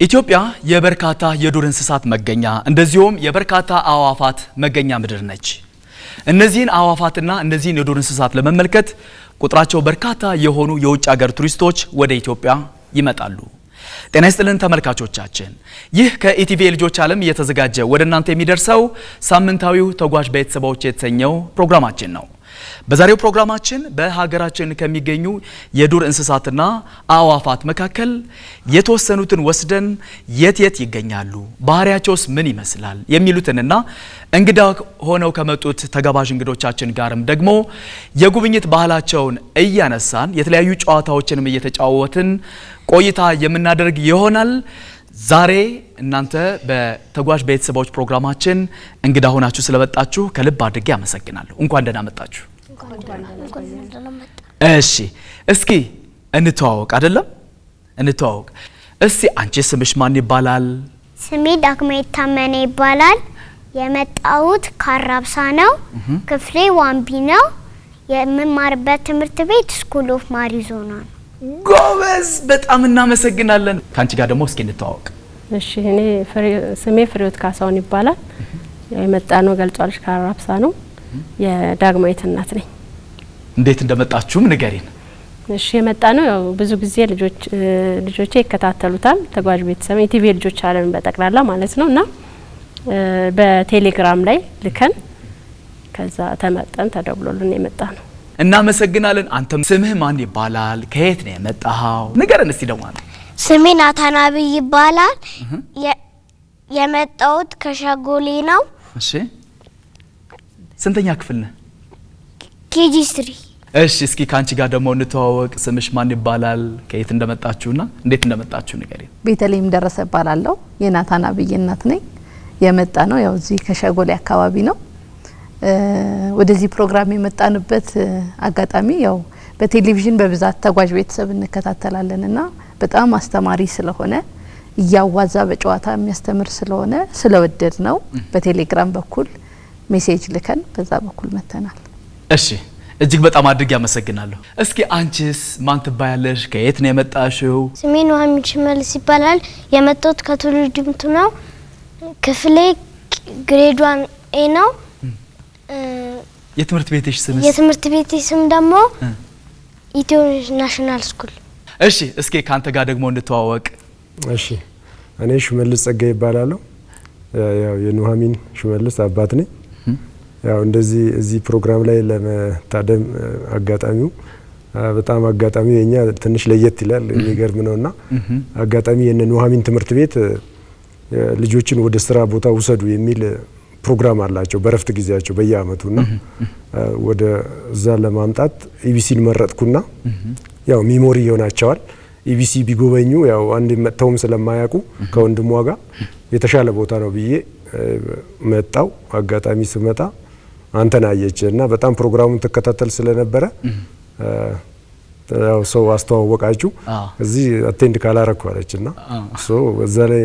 ኢትዮጵያ የበርካታ የዱር እንስሳት መገኛ እንደዚሁም የበርካታ አዋፋት መገኛ ምድር ነች። እነዚህን አዋፋትና እነዚህን የዱር እንስሳት ለመመልከት ቁጥራቸው በርካታ የሆኑ የውጭ ሀገር ቱሪስቶች ወደ ኢትዮጵያ ይመጣሉ። ጤና ይስጥልን ተመልካቾቻችን፣ ይህ ከኢቲቪ ልጆች ዓለም እየተዘጋጀ ወደ እናንተ የሚደርሰው ሳምንታዊው ተጓዥ ቤተሰቦች የተሰኘው ፕሮግራማችን ነው። በዛሬው ፕሮግራማችን በሀገራችን ከሚገኙ የዱር እንስሳትና አዋፋት መካከል የተወሰኑትን ወስደን የት ይገኛሉ፣ ባህሪያቸውስ ምን ይመስላል የሚሉትንና እንግዳ ሆነው ከመጡት ተጋባዥ እንግዶቻችን ጋርም ደግሞ የጉብኝት ባህላቸውን እያነሳን የተለያዩ ጨዋታዎችንም እየተጫወትን ቆይታ የምናደርግ ይሆናል። ዛሬ እናንተ በተጓዥ ቤተሰቦች ፕሮግራማችን እንግዳ ሆናችሁ ስለመጣችሁ ከልብ አድርጌ አመሰግናለሁ። እንኳን ደህና መጣችሁ። እሺ፣ እስኪ እንተዋወቅ አይደለም? እንተዋወቅ። እስቲ አንቺ ስምሽ ማን ይባላል? ስሜ ዳግማዊት ታመነ ይባላል። የመጣሁት ከአራብሳ ነው። ክፍሌ ዋንቢ ነው። የምማርበት ትምህርት ቤት ስኩል ኦፍ ማሪዞና ነው። ጎበዝ፣ በጣም እናመሰግናለን። ካንቺ ጋር ደግሞ እስኪ እንተዋወቅ። እሺ፣ እኔ ስሜ ፍሬዎት ካሳውን ይባላል። የመጣ ነው ገልጿልሽ ከአራብሳ ነው። የዳግማዊት እናት ነኝ። እንዴት እንደመጣችሁም ንገሪን። እሺ፣ የመጣ ነው ያው ብዙ ጊዜ ልጆቼ ይከታተሉታል። ተጓዥ ቤተሰብ ኢቲቪ ልጆች ዓለም በጠቅላላ ማለት ነውና በቴሌግራም ላይ ልከን ከዛ ተመርጠን ተደውሎልን የመጣ ነው። እናመሰግናለን። አንተም ስምህ ማን ይባላል? ከየት ነው የመጣኸው? ንገረን እስቲ ደግሞ። ስሜ ናታናቢ ይባላል። የመጣሁት ከሸጎሌ ነው። እሺ፣ ስንተኛ ክፍል ነህ? ኬጂ 3። እሺ፣ እስኪ ካንቺ ጋር ደግሞ እንተዋወቅ። ስምሽ ማን ይባላል? ከየት እንደመጣችሁና እንዴት እንደመጣችሁ ንገሪን። ቤተልሔም ደረሰ እባላለሁ። የናታናቢ እናት ነኝ። የመጣ ነው ያው እዚህ ከሸጎሌ አካባቢ ነው። ወደዚህ ፕሮግራም የመጣንበት አጋጣሚ ያው በቴሌቪዥን በብዛት ተጓዥ ቤተሰብ እንከታተላለንና በጣም አስተማሪ ስለሆነ እያዋዛ በጨዋታ የሚያስተምር ስለሆነ ስለወደድ ነው በቴሌግራም በኩል ሜሴጅ ልከን በዛ በኩል መተናል። እሺ፣ እጅግ በጣም አድርጌ አመሰግናለሁ። እስኪ አንቺስ ማን ትባያለሽ? ከየት ነው የመጣሽው? ስሜ ኑሐሚን ሽመልስ ይባላል። የመጣሁት ከትውልድ ድምቱ ነው። ክፍሌ ግሬድ 1 ኤ ነው። የትምህርት ቤትሽ ስም? የትምህርት ቤቴ ስም ደግሞ ኢትዮ ናሽናል ስኩል። እሺ፣ እስኪ ካንተ ጋር ደግሞ እንተዋወቅ። እሺ፣ እኔ ሽመልስ ጸጋ ይባላለሁ። ያው የኑሐሚን ሽመልስ አባት ነኝ። ያው እንደዚህ እዚህ ፕሮግራም ላይ ለመታደም አጋጣሚው በጣም አጋጣሚው የኛ ትንሽ ለየት ይላል፣ የሚገርም ነውና አጋጣሚ የኑሐሚን ትምህርት ቤት ልጆችን ወደ ስራ ቦታ ውሰዱ የሚል ፕሮግራም አላቸው በረፍት ጊዜያቸው በየአመቱና ወደ እዛ ለማምጣት ኢቢሲን መረጥኩና ያው ሚሞሪ ይሆናቸዋል። ኢቢሲ ቢጎበኙ ያው አንድ መጥተውም ስለማያውቁ ከወንድሟ ጋር የተሻለ ቦታ ነው ብዬ መጣው። አጋጣሚ ስመጣ አንተን አየች እና በጣም ፕሮግራሙን ተከታተል ስለነበረ ያው ሰው አስተዋወቃችሁ እዚህ አቴንድ ካላረኩ አለችና እዛ ላይ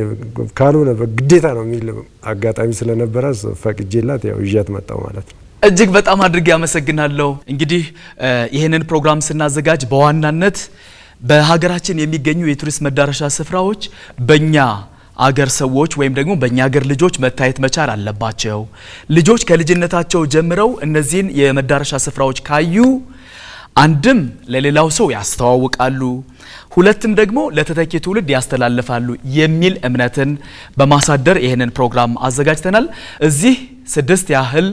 ካልሆነ በግዴታ ነው የሚል አጋጣሚ ስለነበረ ፈቅጄላት ያው ይዣት መጣው ማለት ነው። እጅግ በጣም አድርጌ አመሰግናለሁ። እንግዲህ ይሄንን ፕሮግራም ስናዘጋጅ በዋናነት በሀገራችን የሚገኙ የቱሪስት መዳረሻ ስፍራዎች በእኛ አገር ሰዎች ወይም ደግሞ በእኛ አገር ልጆች መታየት መቻል አለባቸው። ልጆች ከልጅነታቸው ጀምረው እነዚህን የመዳረሻ ስፍራዎች ካዩ አንድም ለሌላው ሰው ያስተዋውቃሉ፣ ሁለትም ደግሞ ለተተኪ ትውልድ ያስተላልፋሉ የሚል እምነትን በማሳደር ይሄንን ፕሮግራም አዘጋጅተናል። እዚህ 6 ያህል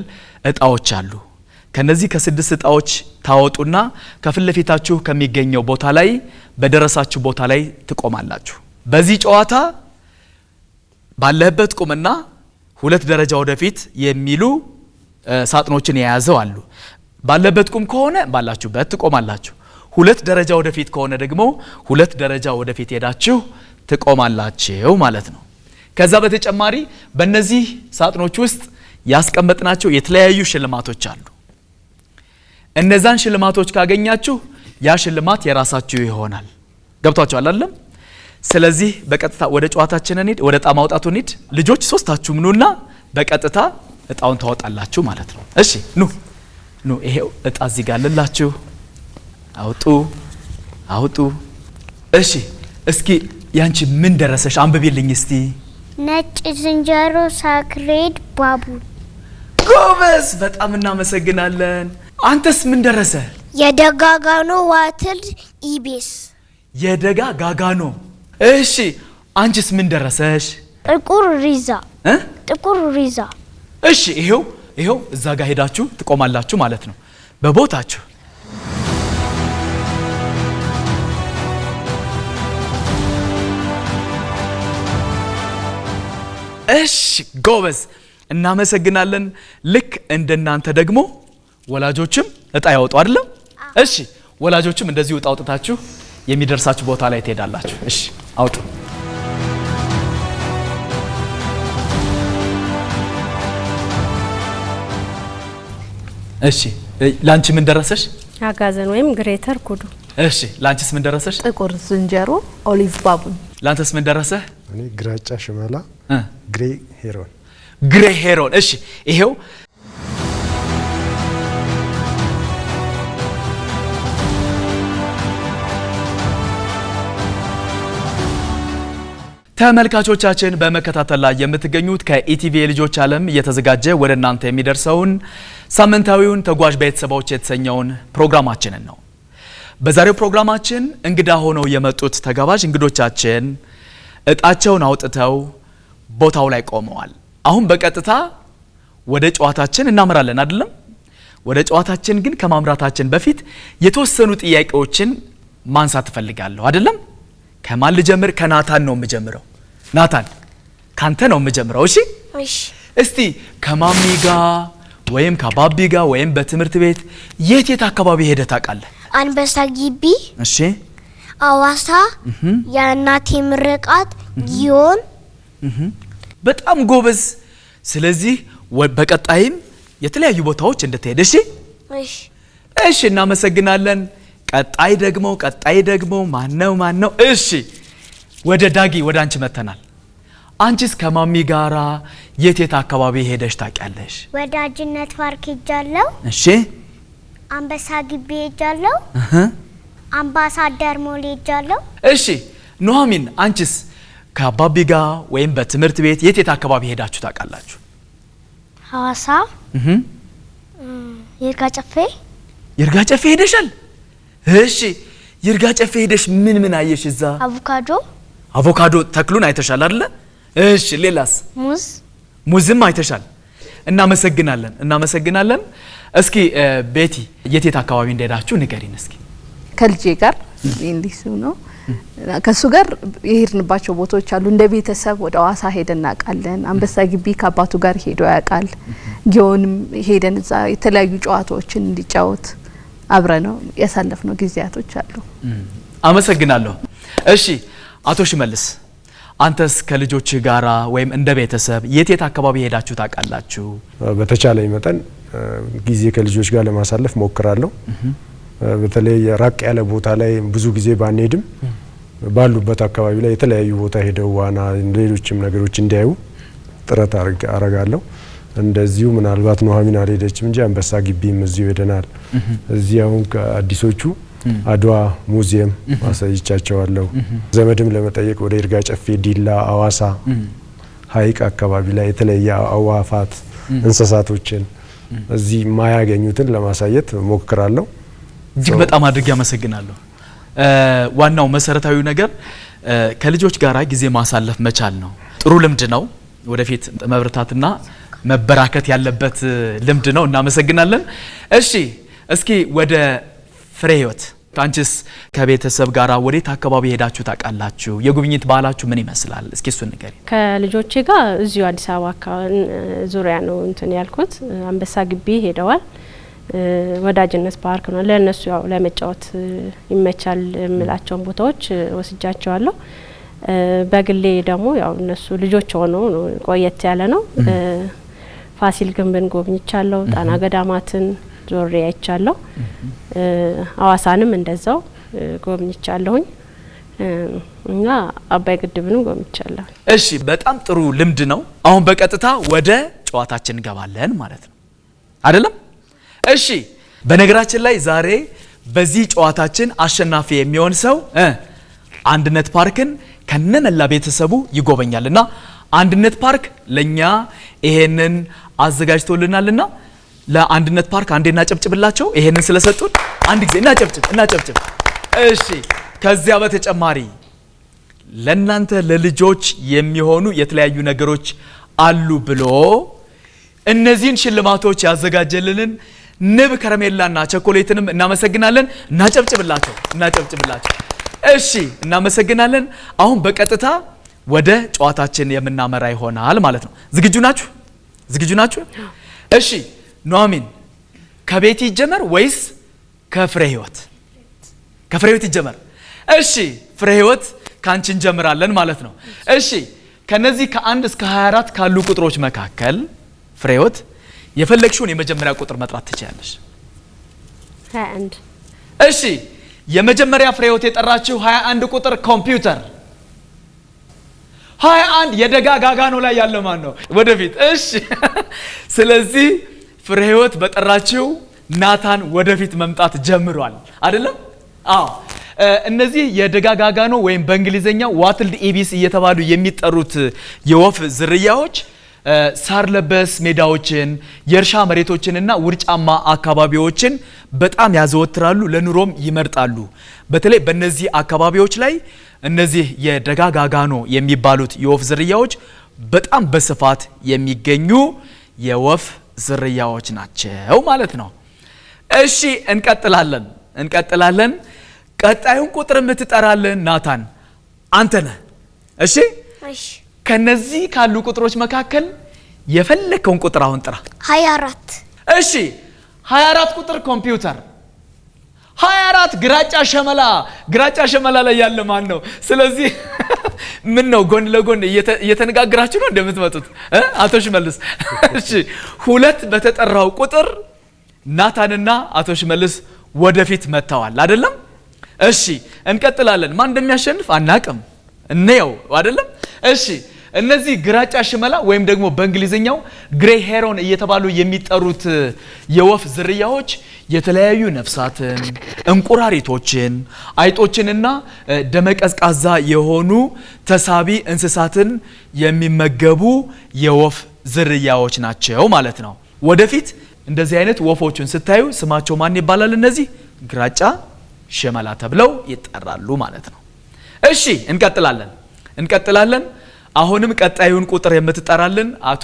እጣዎች አሉ። ከነዚህ ከ6 እጣዎች ታወጡና ከፊት ለፊታችሁ ከሚገኘው ቦታ ላይ በደረሳችሁ ቦታ ላይ ትቆማላችሁ። በዚህ ጨዋታ ባለህበት ቁምና 2 ደረጃ ወደፊት የሚሉ ሳጥኖችን የያዘው አሉ። ባለበት ቁም ከሆነ ባላችሁበት ትቆማላችሁ። 2 ደረጃ ወደፊት ከሆነ ደግሞ 2 ደረጃ ወደፊት ሄዳችሁ ትቆማላችሁ ማለት ነው። ከዛ በተጨማሪ በእነዚህ ሳጥኖች ውስጥ ያስቀመጥናቸው የተለያዩ ሽልማቶች አሉ። እነዛን ሽልማቶች ካገኛችሁ ያ ሽልማት የራሳችሁ ይሆናል። ገብቷችኋል አይደለም? ስለዚህ በቀጥታ ወደ ጨዋታችን እንሂድ፣ ወደ እጣ ማውጣቱ እንሂድ። ልጆች 3ታችሁም ኑና በቀጥታ እጣውን ታወጣላችሁ ማለት ነው። እሺ፣ ኑ ይሄው እጣ እዚህ ጋር አለላችሁ። አውጡ። እሺ፣ እስኪ ያንቺ ምን ደረሰሽ? አንብቢልኝ እስቲ። ነጭ ዝንጀሮ ሳክሬድ ባቡን። ጎበዝ፣ በጣም እናመሰግናለን። አንተስ ምን ደረሰ? የደጋጋኖ ዋትል ኢቤስ። የደጋ ጋጋኖ። እሺ አንቺስ ምን ደረሰሽ? ጥቁር ሪዛ። ጥቁር ሪዛ። እሺ ይሄው እዛ ጋር ሄዳችሁ ትቆማላችሁ ማለት ነው በቦታችሁ። እሺ ጎበዝ፣ እናመሰግናለን። ልክ እንደናንተ ደግሞ ወላጆችም እጣ ያወጡ አይደለም? እሺ ወላጆችም እንደዚህ እጣ አውጥታችሁ የሚደርሳችሁ ቦታ ላይ ትሄዳላችሁ። እሺ አውጡ። እሺ ላንቺ ምን ደረሰሽ? አጋዘን ወይም ግሬተር ኩዱ። እሺ ላንቺስ ምን ደረሰሽ? ጥቁር ዝንጀሮ ኦሊቭ ባቡን። ላንተስ ምን ደረሰህ? እኔ ግራጫ ሽመላ ግሬ ሄሮን። ግሬ ሄሮን። እሺ ይሄው ተመልካቾቻችን በመከታተል ላይ የምትገኙት ከኢቲቪ የልጆች ዓለም እየተዘጋጀ ወደ እናንተ የሚደርሰውን ሳምንታዊውን ተጓዥ ቤተሰቦች የተሰኘውን ፕሮግራማችንን ነው። በዛሬው ፕሮግራማችን እንግዳ ሆነው የመጡት ተጋባዥ እንግዶቻችን እጣቸውን አውጥተው ቦታው ላይ ቆመዋል። አሁን በቀጥታ ወደ ጨዋታችን እናመራለን አይደለም? ወደ ጨዋታችን ግን ከማምራታችን በፊት የተወሰኑ ጥያቄዎችን ማንሳት እፈልጋለሁ አይደለም? ከማን ልጀምር? ከናታን ነው የምጀምረው። ናታን ካንተ ነው የምጀምረው። እሺ እስቲ ከማሚ ጋር ወይም ከአባቢ ጋር ወይም በትምህርት ቤት የት አካባቢ ሄደህ ታውቃለህ? አንበሳ ግቢ። እሺ አዋሳ፣ የእናቴ ምርቃት፣ ጊዮን። በጣም ጎበዝ። ስለዚህ በቀጣይም የተለያዩ ቦታዎች እንድትሄድ። እሺ እሺ እናመሰግናለን። ቀጣይ ደግሞ ማነው? እሺ ወደ ዳጊ ወደ አንቺ መተናል። አንቺስ ከማሚ ጋራ የት አካባቢ ሄደሽ ታውቂያለሽ? ወዳጅነት ፓርክ ሄጃለሁ። እሺ አንበሳ ግቢ ሄጃለሁ። አምባሳደር ሞል ሄጃለሁ። እሺ ኑሐሚን አንቺስ ከአባቢ ጋር ወይም በትምህርት ቤት የት አካባቢ ሄዳችሁ ታውቃላችሁ? ሐዋሳ፣ ይርጋ ጨፌ ሄደሻል? እሺ ይርጋ ጨፌ ሄደሽ ምን አየሽ እዛ? አቮካዶ ተክሉን አይተሻል አይደለ? እሺ ሌላስ? ሙዝም አይተሻል። እናመሰግናለን። እስኪ ቤቲ የት አካባቢ እንደሄዳችሁ ንገሪን እስኪ። ከልጄ ጋር እንዲሱ ነው። ከሱ ጋር የሄድንባቸው ቦታዎች አሉ። እንደ ቤተሰብ ወደ ሐዋሳ ሄደን እናውቃለን። አንበሳ ግቢ ከአባቱ ጋር ሄዶ ያውቃል። ጊዮንም ሄደን እዛ የተለያዩ ጨዋታዎችን እንዲጫወት አብረ ነው ያሳለፍነው ጊዜያቶች አሉ። አመሰግናለሁ። እሺ አቶ ሽመልስ አንተስ ከልጆች ጋራ ወይም እንደ ቤተሰብ የት አካባቢ ሄዳችሁ ታውቃላችሁ? በተቻለኝ መጠን ጊዜ ከልጆች ጋር ለማሳለፍ ሞክራለሁ። በተለይ ራቅ ያለ ቦታ ላይ ብዙ ጊዜ ባንሄድም ባሉበት አካባቢ ላይ የተለያዩ ቦታ ሄደው ዋና፣ ሌሎችም ነገሮች እንዲያዩ ጥረት አረጋለሁ። እንደዚሁ ምናልባት ኑሐሚን አልሄደችም እንጂ አንበሳ ግቢም እዚሁ ሄደናል። እዚህ አሁን ከአዲሶቹ አድዋ ሙዚየም አሳይቻቸዋለሁ። ዘመድም ለመጠየቅ ወደ ይርጋ ጨፌ፣ ዲላ፣ አዋሳ ሀይቅ አካባቢ ላይ የተለየ አዋፋት እንስሳቶችን እዚህ ማያገኙትን ለማሳየት ሞክራለሁ። እጅግ በጣም አድርጌ አመሰግናለሁ። ዋናው መሰረታዊ ነገር ከልጆች ጋራ ጊዜ ማሳለፍ መቻል ነው። ጥሩ ልምድ ነው። ወደፊት መብረታትና መበራከት ያለበት ልምድ ነው። እናመሰግናለን። እሺ እስኪ ወደ ፍሬ ህይወት አንቺስ ከቤተሰብ ጋራ ወዴት አካባቢ ሄዳችሁ ታውቃላችሁ? የጉብኝት ባህላችሁ ምን ይመስላል? እስኪ እሱን ንገሪ። ከልጆቼ ጋር እዚሁ አዲስ አበባ አካባቢ ዙሪያ ነው እንትን ያልኩት። አንበሳ ግቢ ሄደዋል። ወዳጅነት ፓርክ ነው ለነሱ ያው ለመጫወት ይመቻል የምላቸውን ቦታዎች ወስጃቸዋለሁ። በግሌ ደግሞ ያው እነሱ ልጆች ሆነው ቆየት ያለ ነው። ፋሲል ግንብን ጎብኝቻለሁ። ጣና ገዳማትን ዞሬ አይቻለሁ። አዋሳንም እንደዛው ጎብኝቻለሁኝ እና አባይ ግድብንም ጎብኝቻለሁ። እሺ በጣም ጥሩ ልምድ ነው። አሁን በቀጥታ ወደ ጨዋታችን እንገባለን ማለት ነው አይደለም? እሺ በነገራችን ላይ ዛሬ በዚህ ጨዋታችን አሸናፊ የሚሆን ሰው አንድነት ፓርክን ከነመላ ቤተሰቡ ይጎበኛልና አንድነት ፓርክ ለኛ ይሄንን አዘጋጅቶልናልና ለአንድነት ፓርክ አንዴና ጨብጭብላቸው ይሄንን ስለሰጡን አንድ ጊዜ እናጨብጭብ። እሺ ከዚያ በተጨማሪ ለናንተ ለልጆች የሚሆኑ የተለያዩ ነገሮች አሉ ብሎ እነዚህን ሽልማቶች ያዘጋጀልንን ንብ ከረሜላና ቸኮሌትንም እናመሰግናለን። እናጨብጭብላቸው። እሺ እናመሰግናለን። አሁን በቀጥታ ወደ ጨዋታችን የምናመራ ይሆናል ማለት ነው። ዝግጁ ናችሁ? እሺ ኑሐሚን ከቤቲ ይጀመር ወይስ ከፍሬ ህይወት? ከፍሬ ህይወት ይጀመር። እሺ ፍሬ ህይወት ካንቺ እንጀምራለን ማለት ነው። እሺ ከነዚህ ከ1 እስከ 24 ካሉ ቁጥሮች መካከል ፍሬ ህይወት የፈለግሽውን የመጀመሪያ ቁጥር መጥራት ትችያለሽ። 21 እሺ የመጀመሪያ ፍሬ ህይወት የጠራችው 21 ቁጥር ኮምፒውተር 21 የደጋጋጋኖ ላይ ያለ ማን ነው? ወደፊት። እሺ ስለዚህ ፍሬ ህይወት በጠራችው ናታን ወደፊት መምጣት ጀምሯል አይደለም? አዎ እነዚህ የደጋጋጋኖ ወይም በእንግሊዘኛው ዋትልድ ኢቢስ እየተባሉ የሚጠሩት የወፍ ዝርያዎች ሳር ለበስ ሜዳዎችን የእርሻ መሬቶችንና ውርጫማ አካባቢዎችን በጣም ያዘወትራሉ፣ ለኑሮም ይመርጣሉ። በተለይ በእነዚህ አካባቢዎች ላይ እነዚህ የደጋጋጋኖ የሚባሉት የወፍ ዝርያዎች በጣም በስፋት የሚገኙ የወፍ ዝርያዎች ናቸው ማለት ነው። እሺ እንቀጥላለን። ቀጣዩን ቁጥር የምትጠራልን ናታን አንተ ነህ። እሺ ከነዚህ ካሉ ቁጥሮች መካከል የፈለከውን ቁጥር አሁን ጥራ። 24 እሺ 24 ቁጥር ኮምፒውተር 24 ግራጫ ሸመላ ላይ ያለ ማን ነው? ስለዚህ ምን ነው ጎን ለጎን እየተነጋግራችሁ ነው እንደምትመጡት አቶ ሽመልስ? እሺ 2 በተጠራው ቁጥር ናታንና አቶ ሽመልስ ወደፊት መጥተዋል አይደለም? እሺ እንቀጥላለን። ማን እንደሚያሸንፍ አናቅም፣ እንየው አይደለም? እሺ እነዚህ ግራጫ ሽመላ ወይም ደግሞ በእንግሊዘኛው ግሬ ሄሮን እየተባሉ የሚጠሩት የወፍ ዝርያዎች የተለያዩ ነፍሳትን፣ እንቁራሪቶችን፣ አይጦችንና ደመቀዝቃዛ የሆኑ ተሳቢ እንስሳትን የሚመገቡ የወፍ ዝርያዎች ናቸው ማለት ነው። ወደፊት እንደዚህ አይነት ወፎችን ስታዩ ስማቸው ማን ይባላል? እነዚህ ግራጫ ሽመላ ተብለው ይጠራሉ ማለት ነው። እሺ እንቀጥላለን። አሁንም ቀጣዩን ቁጥር የምትጠራልን አቶ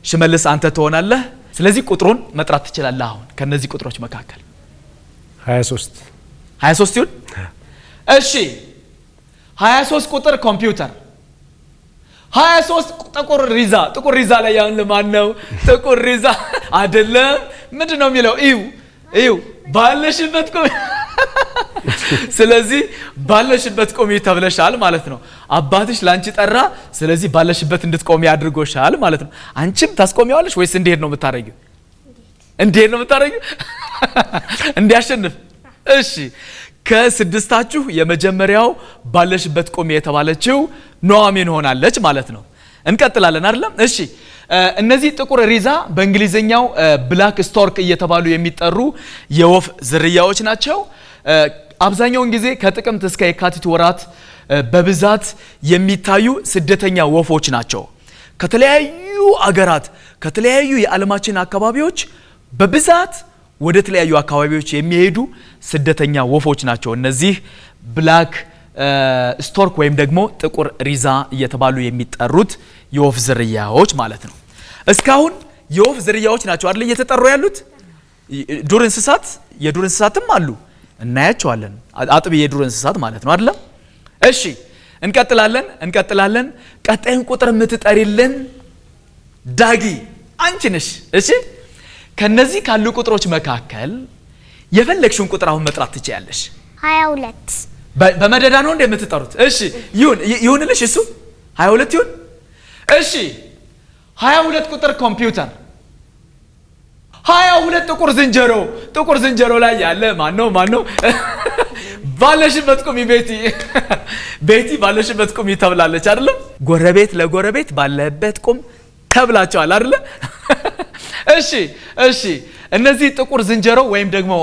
ሽመልስ አንተ ትሆናለህ። ስለዚህ ቁጥሩን መጥራት ትችላለህ። አሁን ከነዚህ ቁጥሮች መካከል 23 ይሁን። እሺ 23 ቁጥር ኮምፒውተር 23 ጥቁር ሪዛ ላይ ያለ ማን ነው? ጥቁር ሪዛ አይደለም። ምንድነው የሚለው? እዩ ባለሽበት ቆሚ። ስለዚህ ባለሽበት ቆሚ ተብለሻል ማለት ነው። አባትሽ ላንቺ ጠራ። ስለዚህ ባለሽበት እንድትቆሚ አድርጎሻል ማለት ነው። አንቺም ታስቆሚዋለሽ ወይስ እንዴት ነው የምታረጊው? እንዲያሸንፍ። እሺ ከስድስታችሁ የመጀመሪያው ባለሽበት ቆሚ የተባለችው ኑሐሚን ሆናለች ማለት ነው። እንቀጥላለን አይደለም? እሺ እነዚህ ጥቁር ሪዛ በእንግሊዘኛው ብላክ ስቶርክ እየተባሉ የሚጠሩ የወፍ ዝርያዎች ናቸው። አብዛኛውን ጊዜ ከጥቅምት እስከ የካቲት ወራት በብዛት የሚታዩ ስደተኛ ወፎች ናቸው። ከተለያዩ አገራት ከተለያዩ የዓለማችን አካባቢዎች በብዛት ወደ ተለያዩ አካባቢዎች የሚሄዱ ስደተኛ ወፎች ናቸው። እነዚህ ብላክ ስቶርክ ወይም ደግሞ ጥቁር ሪዛ እየተባሉ የሚጠሩት የወፍ ዝርያዎች ማለት ነው። እስካሁን የወፍ ዝርያዎች ናቸው አይደል እየተጠሩ ያሉት? የዱር እንስሳትም አሉ፣ እናያቸዋለን። አጥቢ የዱር እንስሳት ማለት ነው አይደለም? እሺ እንቀጥላለን። ቀጣዩን ቁጥር የምትጠሪልን ዳጊ አንቺ ነሽ። እሺ ከነዚህ ካሉ ቁጥሮች መካከል የፈለግሽውን ቁጥር አሁን መጥራት ትችያለሽ። 22 በመደዳ ነው እንደምትጠሩት? እሺ ይሁንልሽ። እሱ 22 ይሁን። እሺ 22 ቁጥር ኮምፒውተር 22 ጥቁር ዝንጀሮ ላይ ያለ ማን ነው? ባለሽበት ቁሚ ቤቲ ባለሽበት ቁሚ ተብላለች አይደለም? ጎረቤት ለጎረቤት ባለበት ቁም ተብላቸዋል አይደለ? እሺ እነዚህ ጥቁር ዝንጀሮ ወይም ደግሞ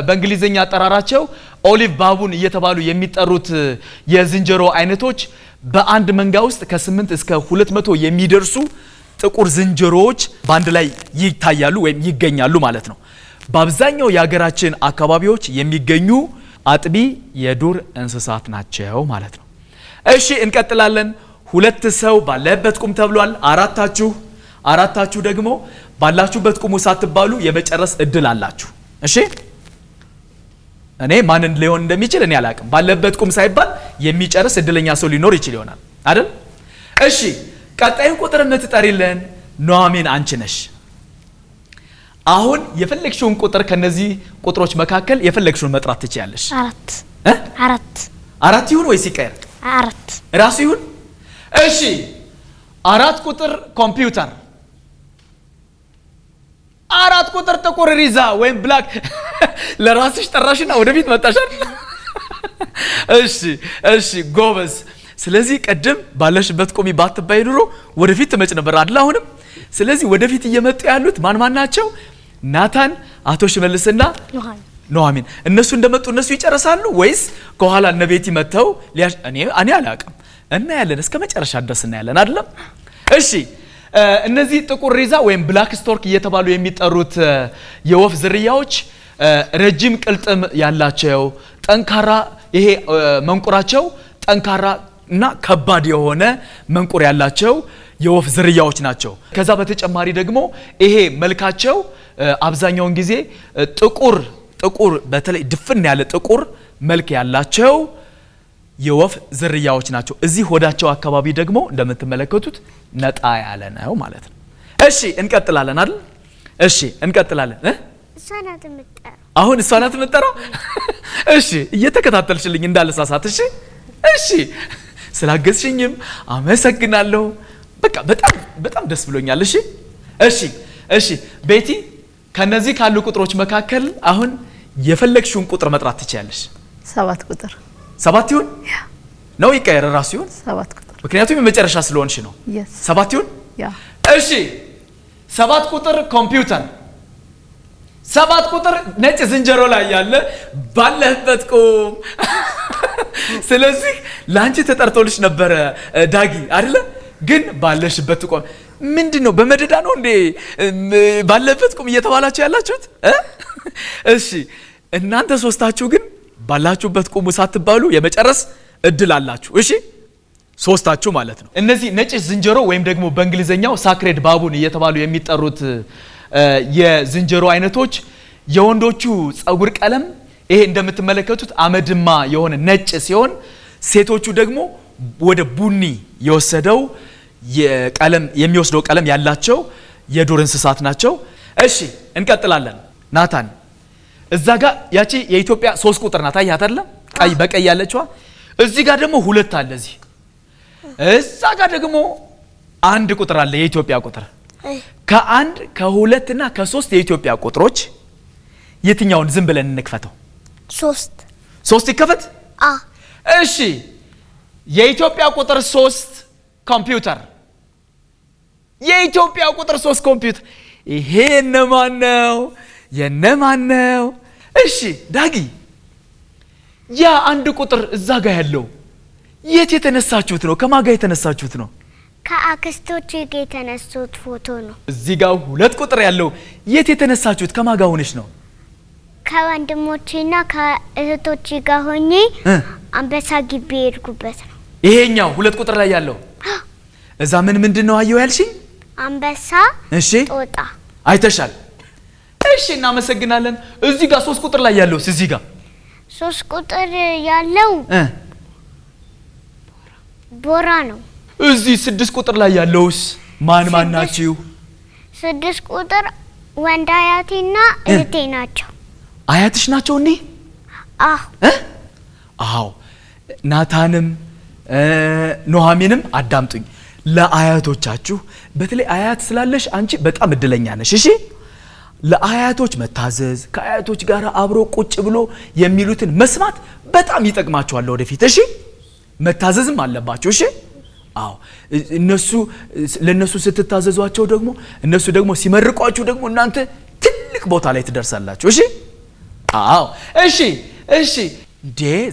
በእንግሊዘኛ አጠራራቸው ኦሊቭ ባቡን እየተባሉ የሚጠሩት የዝንጀሮ አይነቶች በአንድ መንጋ ውስጥ ከ8 እስከ 200 የሚደርሱ ጥቁር ዝንጀሮዎች በአንድ ላይ ይታያሉ ወይም ይገኛሉ ማለት ነው። በአብዛኛው የሀገራችን አካባቢዎች የሚገኙ አጥቢ የዱር እንስሳት ናቸው ማለት ነው። እሺ እንቀጥላለን። 2 ሰው ባለበት ቁም ተብሏል። አራታችሁ ደግሞ ባላችሁበት ቁሙ ሳትባሉ የመጨረስ እድል አላችሁ። እሺ እኔ ማንን ሊሆን እንደሚችል እኔ አላቅም። ባለበት ቁም ሳይባል የሚጨርስ እድለኛ ሰው ሊኖር ይችል ይሆናል አይደል? እሺ ቀጣዩ ቁጥር የምትጠሪልን ኑሐሚን አንቺ ነሽ። አሁን የፈለግሽውን ቁጥር ከነዚህ ቁጥሮች መካከል የፈለግሽውን መጥራት ትችያለሽ። 4 ይሁን ወይስ ይቀር? 4 ራሱ ይሁን። እሺ 4 ቁጥር ኮምፒውተር፣ 4 ቁጥር ጥቁር ሪዛ ወይም ብላክ። ለራስሽ ጠራሽና ወደፊት መጣሻል። እሺ ጎበዝ። ስለዚህ ቀደም ባለሽበት ቆሚ ባትባይ ኑሮ ወደፊት ትመጭ ነበር አይደል? አሁንም ስለዚህ ወደፊት እየመጡ ያሉት ማን ናቸው? ናታን፣ አቶ ሽመልስና ኑሐሚን። እነሱ እንደመጡ እነሱ ይጨርሳሉ ወይስ ከኋላ እነ ቤቲ መተው? እኔ አላውቅም። እናያለን፣ እስከ መጨረሻ ድረስ እናያለን አይደለም? እሺ እነዚህ ጥቁር ሪዛ ወይም ብላክ ስቶርክ እየተባሉ የሚጠሩት የወፍ ዝርያዎች ረጅም ቅልጥም ያላቸው ጠንካራ፣ ይሄ መንቁራቸው ጠንካራ እና ከባድ የሆነ መንቁር ያላቸው የወፍ ዝርያዎች ናቸው። ከዛ በተጨማሪ ደግሞ ይሄ መልካቸው አብዛኛውን ጊዜ ጥቁር በተለይ ድፍን ያለ ጥቁር መልክ ያላቸው የወፍ ዝርያዎች ናቸው። እዚህ ሆዳቸው አካባቢ ደግሞ እንደምትመለከቱት ነጣ ያለ ነው ማለት ነው። እሺ እንቀጥላለን አይደል? እሺ እንቀጥላለን። እሷ ናት የምትጠራው። አሁን እሷ ናት የምትጠራው። እሺ እየተከታተልሽልኝ እንዳልሳሳት። እሺ ስላገዝሽኝም አመሰግናለሁ። በቃ በጣም ደስ ብሎኛል። እሺ ቤቲ ከነዚህ ካሉ ቁጥሮች መካከል አሁን የፈለግሽውን ቁጥር መጥራት ትችያለሽ። 7 ቁጥር 7 ይሁን ነው ይቀየር? ራሱ ይሁን 7 ቁጥር፣ ምክንያቱም የመጨረሻ ስለሆንሽ ነው። 7 ይሁን። እሺ 7 ቁጥር ኮምፒውተር፣ 7 ቁጥር ነጭ ዝንጀሮ ላይ ያለ ባለህበት ቁም። ስለዚህ ላንቺ ተጠርቶልሽ ነበረ ዳጊ አይደለ? ግን ባለሽበት ቁም። ምንድነው በመደዳ ነው እንዴ ባለበት ቁም እየተባላችሁ ያላችሁት? እሺ እናንተ ሶስታችሁ ግን ባላችሁበት ቁሙ ሳትባሉ የመጨረስ እድል አላችሁ። እሺ ሶስታችሁ ማለት ነው። እነዚህ ነጭ ዝንጀሮ ወይም ደግሞ በእንግሊዘኛው ሳክሬድ ባቡን እየተባሉ የሚጠሩት የዝንጀሮ አይነቶች የወንዶቹ ጸጉር ቀለም ይሄ እንደምትመለከቱት አመድማ የሆነ ነጭ ሲሆን ሴቶቹ ደግሞ ወደ ቡኒ የወሰደው የሚወስደው ቀለም ያላቸው የዱር እንስሳት ናቸው። እሺ እንቀጥላለን። ናታን እዛ ጋር ያቺ የኢትዮጵያ 3 ቁጥር ናት አያት አይደል? ቀይ በቀይ ያለችዋ። እዚህ ጋር ደግሞ 2 አለ። እዛ ጋር ደግሞ 1 ቁጥር አለ፣ የኢትዮጵያ ቁጥር። ከ1 ከ2 እና ከ3 የኢትዮጵያ ቁጥሮች የትኛውን ዝም ብለን እንክፈተው? 3 ይከፈት። እሺ የኢትዮጵያ ቁጥር 3 ኮምፒውተር፣ የኢትዮጵያ ቁጥር 3 ኮምፒውተር። ይሄ የነማን ነው? እሺ ዳጊ ያ 1 ቁጥር እዛ ጋር ያለው የት የተነሳችሁት ነው? ከማን ጋር የተነሳችሁት ነው? ከአክስቶቼ ጋር የተነሱት ፎቶ ነው። እዚህ ጋር 2 ቁጥር ያለው የት የተነሳችሁት? ከማን ጋር ሆነሽ ነው? ከወንድሞቼና ከእህቶቼ ጋር ሆኜ አንበሳ ግቢ ሄድኩበት ነው። ይሄኛው 2 ቁጥር ላይ ያለው እዛ ምንድን ነው አየው ያልሽኝ? አንበሳ፣ እሺ ጦጣ አይተሻል። እሺ እናመሰግናለን። እዚህ ጋር 3 ቁጥር ላይ ያለው እዚህ ጋር 3 ቁጥር ያለው ቦራ ነው። እዚህ 6 ቁጥር ላይ ያለውስ ማን ናችሁ? 6 ቁጥር ወንድ አያቴና እህቴ ናቸው። አያትሽ ናቸው እንዴ? አዎ ናታንም ኑሐሚንም አዳምጡኝ። ለአያቶቻችሁ በተለይ አያት ስላለሽ አንቺ በጣም እድለኛ ነሽ። እሺ ለአያቶች መታዘዝ፣ ከአያቶች ጋር አብሮ ቁጭ ብሎ የሚሉትን መስማት በጣም ይጠቅማችኋል ወደፊት። እሺ መታዘዝም አለባችሁ። እሺ አዎ ለነሱ ስትታዘዟቸው ደግሞ እነሱ ደግሞ ሲመርቋችሁ ደግሞ እናንተ ትልቅ ቦታ ላይ ትደርሳላችሁ። እሺ አዎ እሺ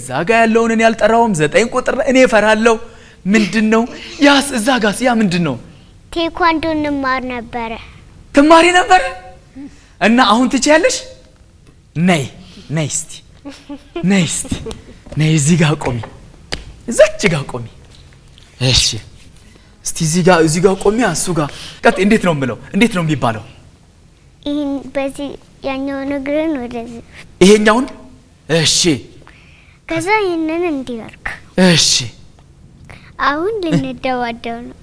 ዛጋ ያለውን እኔ ያልጠራውም 9 ቁጥር እኔ እፈራለሁ። ምንድነው? ያስ እዛ ጋስ ያ ምንድነው? ቴኳንዶ እንማር ነበረ። ትማሪ ነበረ? እና አሁን ትችያለሽ? ነይ እስቲ ነይ እዚህ ጋር ቆሚ፣ እዛች ጋር ቆሚ። እሺ እስቲ እዚህ ጋር ቆሚ። እሱ ጋር ቀጥ። እንዴት ነው የምለው? እንዴት ነው የሚባለው? ይሄን በዚህ ያኛውን እግርን ወደዚህ፣ ይሄኛውን። እሺ ከዛ ይሄንን እንዲያርክ። እሺ አሁን ልንደዋደው ነው።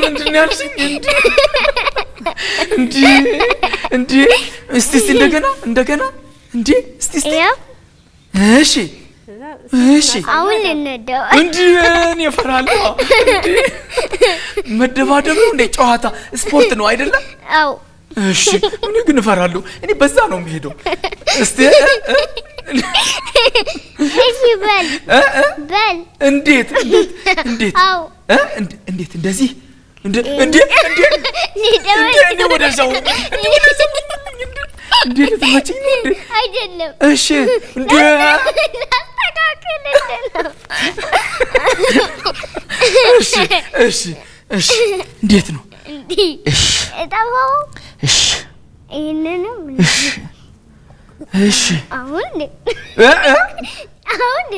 ምንድን ያልሽኝ? እንዴ እስቲ እንደገና እስቲ እሺ አሁን ልንደው። እኔ እፈራለሁ። መደባደብ ነው እንዴ? ጨዋታ ስፖርት ነው አይደለም? አዎ። እሺ እኔ ግን እፈራለሁ። እኔ በዛ ነው የምሄደው። እስቲ እሺ በል እንዴት? አዎ እንዴት እንደዚህ እንዴ ወደዛው እንዴ ልትመጪኝ ነው እንዴ? አይደለም። እሺ እንዴ እሺ እንዴት ነው? እሺ እጣው እሺ ይሄንንም እሺ አሁን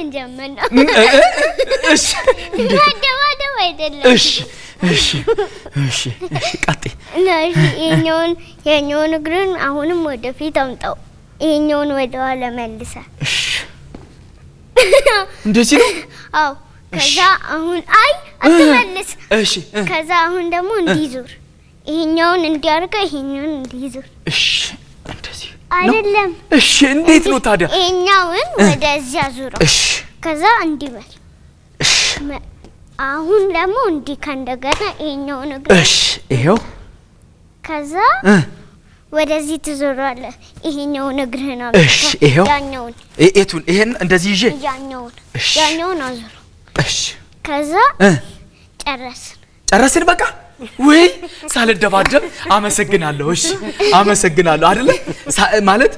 እንጀምር ነው። እሺ ደባደብ አይደለም። እሺ ቀጥይ። ይሄኛውን እግርን አሁንም ወደፊት አምጣው፣ ይሄኛውን ወደ ኋላ መልሰ። እሺ እንደዚህ ነው? አዎ። ከዛ አሁን አትመልስ። እሺ ከዛ አሁን ደግሞ እንዲዞር፣ ይሄኛውን እንዲያርገ፣ ይሄኛውን እንዲዞር። እሺ እንደዚህ አይደለም። እሺ እንዴት ነው ታዲያ? ይሄኛውን ወደዚያ ዙረው። እሺ ከዛ እንዲበል። እሺ አሁን ደግሞ እንዲህ ከእንደገና ይሄኛውን እግር። እሺ ይሄው። ከዛ ወደዚህ ትዞራለህ። ይሄኛውን እግርህን አለ። እሺ ይሄው። ያኛውን እቱን ይሄን እንደዚህ ይዤ ያኛውን አዙር። እሺ ከዛ ጨረስን በቃ። ወይ ሳልደባደብ አመሰግናለሁ። እሺ አመሰግናለሁ አይደለ ማለት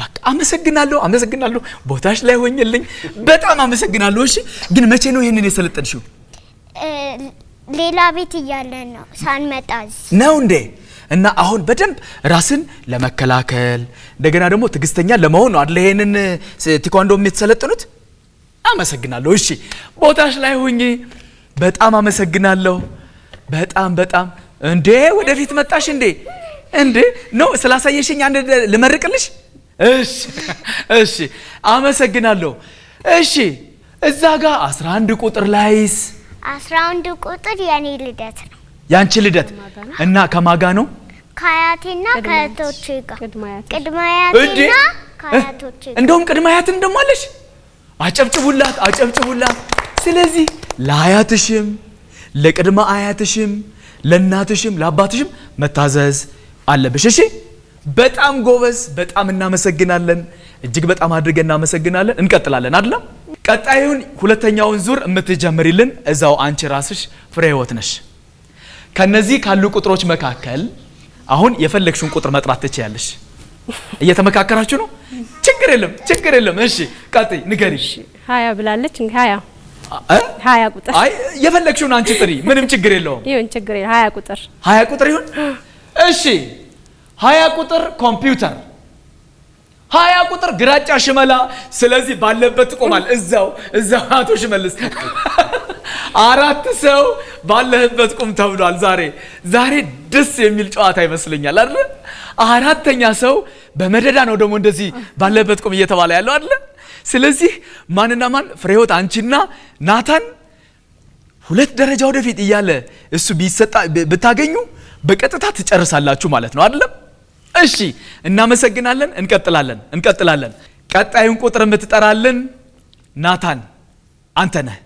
በቃ አመሰግናለሁ። ቦታሽ ላይ ሆኝልኝ በጣም አመሰግናለሁ። እሺ ግን መቼ ነው ይሄንን የሰለጠንሽው? ሌላ ቤት እያለን ነው ሳንመጣ ነው እንዴ? እና አሁን በደንብ ራስን ለመከላከል እንደገና ደግሞ ትዕግስተኛ ለመሆን ነው አይደል ይሄንን ቴኳንዶ የምትሰለጥኑት? አመሰግናለሁ። እሺ ቦታሽ ላይ ሆኜ በጣም አመሰግናለሁ። በጣም እንዴ ወደፊት መጣሽ እንዴ ነው ስላሳየሽኝ አንድ ልመርቅልሽ። እሺ አመሰግናለሁ። እሺ እዛ ጋር 11 ቁጥር ላይስ? 11 ቁጥር የኔ ልደት ነው። ያንቺ ልደት እና ከማጋ ነው? ከአያቴና ከአያቶቼ ጋር። ቅድመ አያቴና ከአያቶቼ ጋር። እንደውም ቅድመ አያትን እንደማለሽ አጨብጭቡላት። ስለዚህ ለአያትሽም ለቅድመ አያትሽም ለእናትሽም ለአባትሽም መታዘዝ አለብሽ። እሺ በጣም ጎበዝ። በጣም እናመሰግናለን። እጅግ በጣም አድርገን እናመሰግናለን። እንቀጥላለን አይደለም? ቀጣዩን ሁለተኛውን ዙር የምትጀምሪልን እዛው አንቺ ራስሽ ፍሬ ህይወት ነሽ። ከነዚህ ካሉ ቁጥሮች መካከል አሁን የፈለግሽውን ቁጥር መጥራት ትችያለሽ። እየተመካከራችሁ ነው? ችግር የለም። እሺ ቀጥይ፣ ንገሪ። 20 ብላለች። 20 ቁጥር። አይ የፈለግሽውን አንቺ ጥሪ፣ ምንም ችግር የለውም። ይሁን፣ ችግር የለም። 20 ቁጥር። 20 ቁጥር ይሁን። እሺ 20 ቁጥር ኮምፒውተር። 20 ቁጥር ግራጫ ሽመላ። ስለዚህ ባለበት ቆማል። እዛው አቶ ሽመልስ 4 ሰው ባለህበት ቁም ተብሏል። ዛሬ ደስ የሚል ጨዋታ ይመስለኛል አይደል? አራተኛ ሰው በመደዳ ነው ደግሞ እንደዚህ ባለበት ቁም እየተባለ ያለው አይደል? ስለዚህ ማንና ማን? ፍሬህይወት አንቺና ናታን 2 ደረጃ ወደፊት እያለ እሱ ቢሰጣ ብታገኙ በቀጥታ ትጨርሳላችሁ ማለት ነው አይደል? እሺ እናመሰግናለን። እንቀጥላለን። ቀጣዩን ቁጥር የምትጠራልን ናታን አንተ ነህ።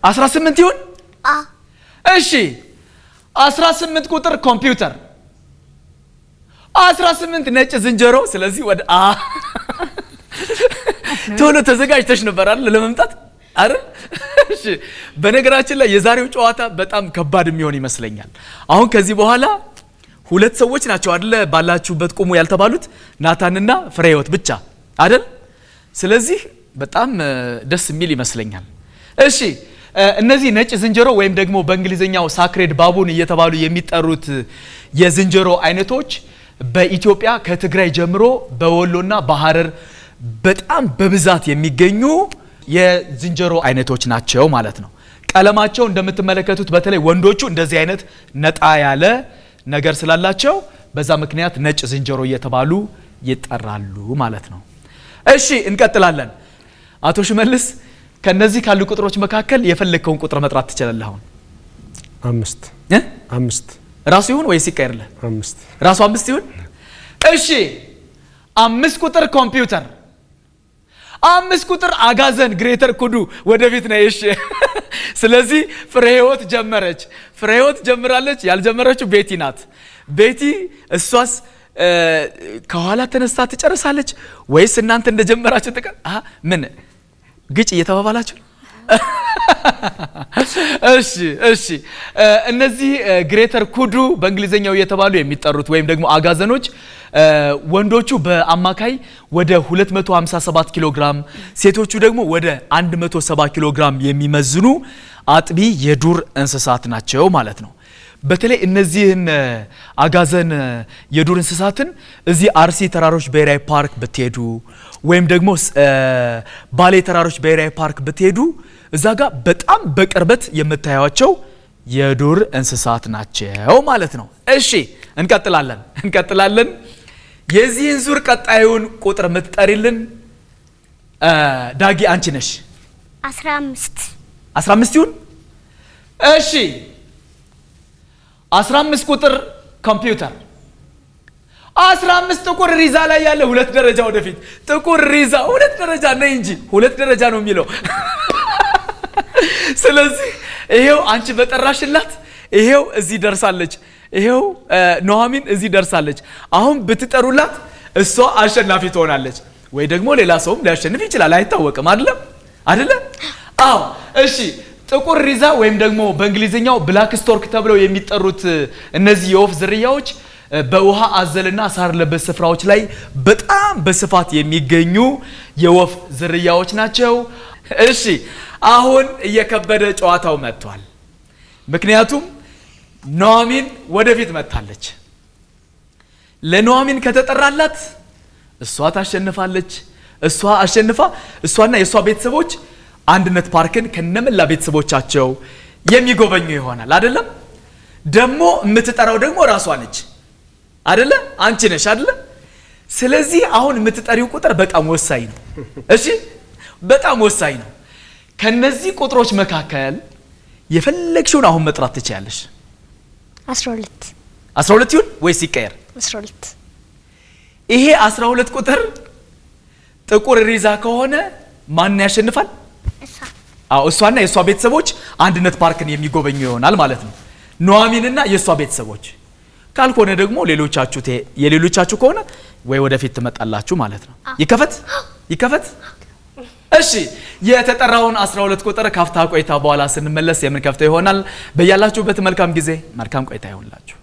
18 ይሁን። እሺ 18 ቁጥር ኮምፒውተር። 18 ነጭ ዝንጀሮ። ስለዚህ ወደ ቶሎ ተዘጋጅተሽ ነበር አይደል ለመምጣት አይደል? እሺ በነገራችን ላይ የዛሬው ጨዋታ በጣም ከባድ የሚሆን ይመስለኛል። አሁን ከዚህ በኋላ 2 ሰዎች ናቸው አይደል ባላችሁበት ቁሙ ያልተባሉት፣ ናታንና ፍሬህይወት ብቻ አይደል? ስለዚህ በጣም ደስ የሚል ይመስለኛል። እሺ እነዚህ ነጭ ዝንጀሮ ወይም ደግሞ በእንግሊዝኛው ሳክሬድ ባቡን እየተባሉ የሚጠሩት የዝንጀሮ አይነቶች በኢትዮጵያ ከትግራይ ጀምሮ በወሎና በሐረር በጣም በብዛት የሚገኙ የዝንጀሮ አይነቶች ናቸው ማለት ነው። ቀለማቸው እንደምትመለከቱት በተለይ ወንዶቹ እንደዚህ አይነት ነጣ ያለ ነገር ስላላቸው በዛ ምክንያት ነጭ ዝንጀሮ እየተባሉ ይጠራሉ ማለት ነው። እሺ እንቀጥላለን። አቶ ሽመልስ ከነዚህ ካሉ ቁጥሮች መካከል የፈለከውን ቁጥር መጥራት ትችላለህ። አሁን 5 ራሱ ይሁን ወይስ ይቀየርልህ? 5 ራሱ 5 ይሁን። እሺ 5 ቁጥር ኮምፒውተር፣ 5 ቁጥር አጋዘን ግሬተር ኩዱ ወደፊት ነው። እሺ ስለዚህ ፍሬህይወት ጀመረች። ፍሬህይወት ጀምራለች። ያልጀመረችው ቤቲ ናት። ቤቲ እሷስ ከኋላ ተነስታ ትጨርሳለች ወይስ እናንተ እንደጀመራችሁ ምን ግጭ እየተባባላችሁ? እሺ እነዚህ ግሬተር ኩዱ በእንግሊዘኛው እየተባሉ የሚጠሩት ወይም ደግሞ አጋዘኖች ወንዶቹ በአማካይ ወደ 257 ኪሎ ግራም፣ ሴቶቹ ደግሞ ወደ 170 ኪሎ ግራም የሚመዝኑ አጥቢ የዱር እንስሳት ናቸው ማለት ነው። በተለይ እነዚህን አጋዘን የዱር እንስሳትን እዚህ አርሲ ተራሮች ብሔራዊ ፓርክ ብትሄዱ ወይም ደግሞ ባሌ ተራሮች ብሔራዊ ፓርክ ብትሄዱ እዛ ጋር በጣም በቅርበት የምታዩቸው የዱር እንስሳት ናቸው ማለት ነው። እሺ እንቀጥላለን። የዚህን ዙር ቀጣዩን ቁጥር የምትጠሪልን ዳጊ አንቺ ነሽ። 15 ይሁን። እሺ 15 ቁጥር ኮምፒውተር፣ 15 ጥቁር ሪዛ ላይ ያለ 2 ደረጃ ወደፊት ጥቁር ሪዛ 2 ደረጃ ነይ እንጂ 2 ደረጃ ነው የሚለው። ስለዚህ ይሄው አንቺ በጠራሽላት ይሄው እዚህ ደርሳለች። ይሄው ኑሐሚን እዚህ ደርሳለች። አሁን ብትጠሩላት እሷ አሸናፊ ትሆናለች፣ ወይ ደግሞ ሌላ ሰውም ሊያሸንፍ ይችላል፣ አይታወቅም። አይደለ? አዎ። እሺ ጥቁር ሪዛ ወይም ደግሞ በእንግሊዝኛው ብላክ ስቶርክ ተብለው የሚጠሩት እነዚህ የወፍ ዝርያዎች በውሃ አዘልና ሳር ለበስ ስፍራዎች ላይ በጣም በስፋት የሚገኙ የወፍ ዝርያዎች ናቸው። እሺ አሁን እየከበደ ጨዋታው መጥቷል። ምክንያቱም ኑሐሚን ወደፊት መጥታለች። ለኑሐሚን ከተጠራላት እሷ ታሸንፋለች። እሷ አሸንፋ እሷና የእሷ ቤተሰቦች አንድነት ፓርክን ከነመላ ቤተሰቦቻቸው የሚጎበኙ ይሆናል። አይደለም? ደግሞ የምትጠራው ደግሞ ራሷ ነች አይደለ? አንቺ ነሽ አይደለ? ስለዚህ አሁን የምትጠሪው ቁጥር በጣም ወሳኝ ነው። እሺ በጣም ወሳኝ ነው። ከነዚህ ቁጥሮች መካከል የፈለግሽውን አሁን መጥራት ትችያለሽ። 12 ይሁን ወይስ ይቀየር? 12 ይሄ 12 ቁጥር ጥቁር ሪዛ ከሆነ ማን ያሸንፋል? እሷና የእሷ ቤተሰቦች አንድነት ፓርክን የሚጎበኙ ይሆናል ማለት ነው። ኑሐሚንና የእሷ ቤተሰቦች። ካልሆነ ደግሞ የሌሎቻችሁ ከሆነ ወይ ወደፊት ትመጣላችሁ ማለት ነው። ይከፈት። እሺ የተጠራውን 12 ቁጥር ካፍታ ቆይታ በኋላ ስንመለስ የምንከፍተው ይሆናል። በያላችሁበት መልካም ጊዜ፣ መልካም ቆይታ ይሆንላችሁ።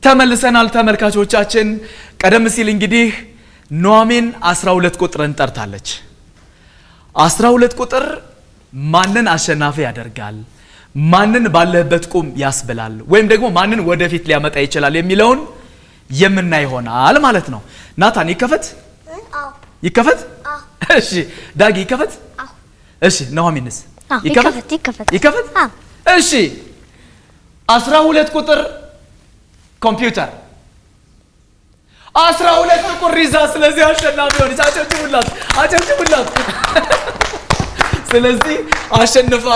ተመልሰናል ተመልካቾቻችን። ቀደም ሲል እንግዲህ ኑሐሚን 12 ቁጥርን ጠርታለች። 12 ቁጥር ማንን አሸናፊ ያደርጋል፣ ማንን ባለበት ቁም ያስብላል፣ ወይም ደግሞ ማንን ወደፊት ሊያመጣ ይችላል የሚለውን የምናይ ይሆናል ማለት ነው። ናታን ይከፈት። እሺ ዳጊ ይከፈት። እሺ ኑሐሚንስ ይከፈት። እሺ 12 ቁጥር ኮምፒውተር፣ 12 ጥቁር ሪዛ። ስለዚህ አሸናፊ ሆነች። አጨብጭቡላት። ስለዚህ አሸንፋ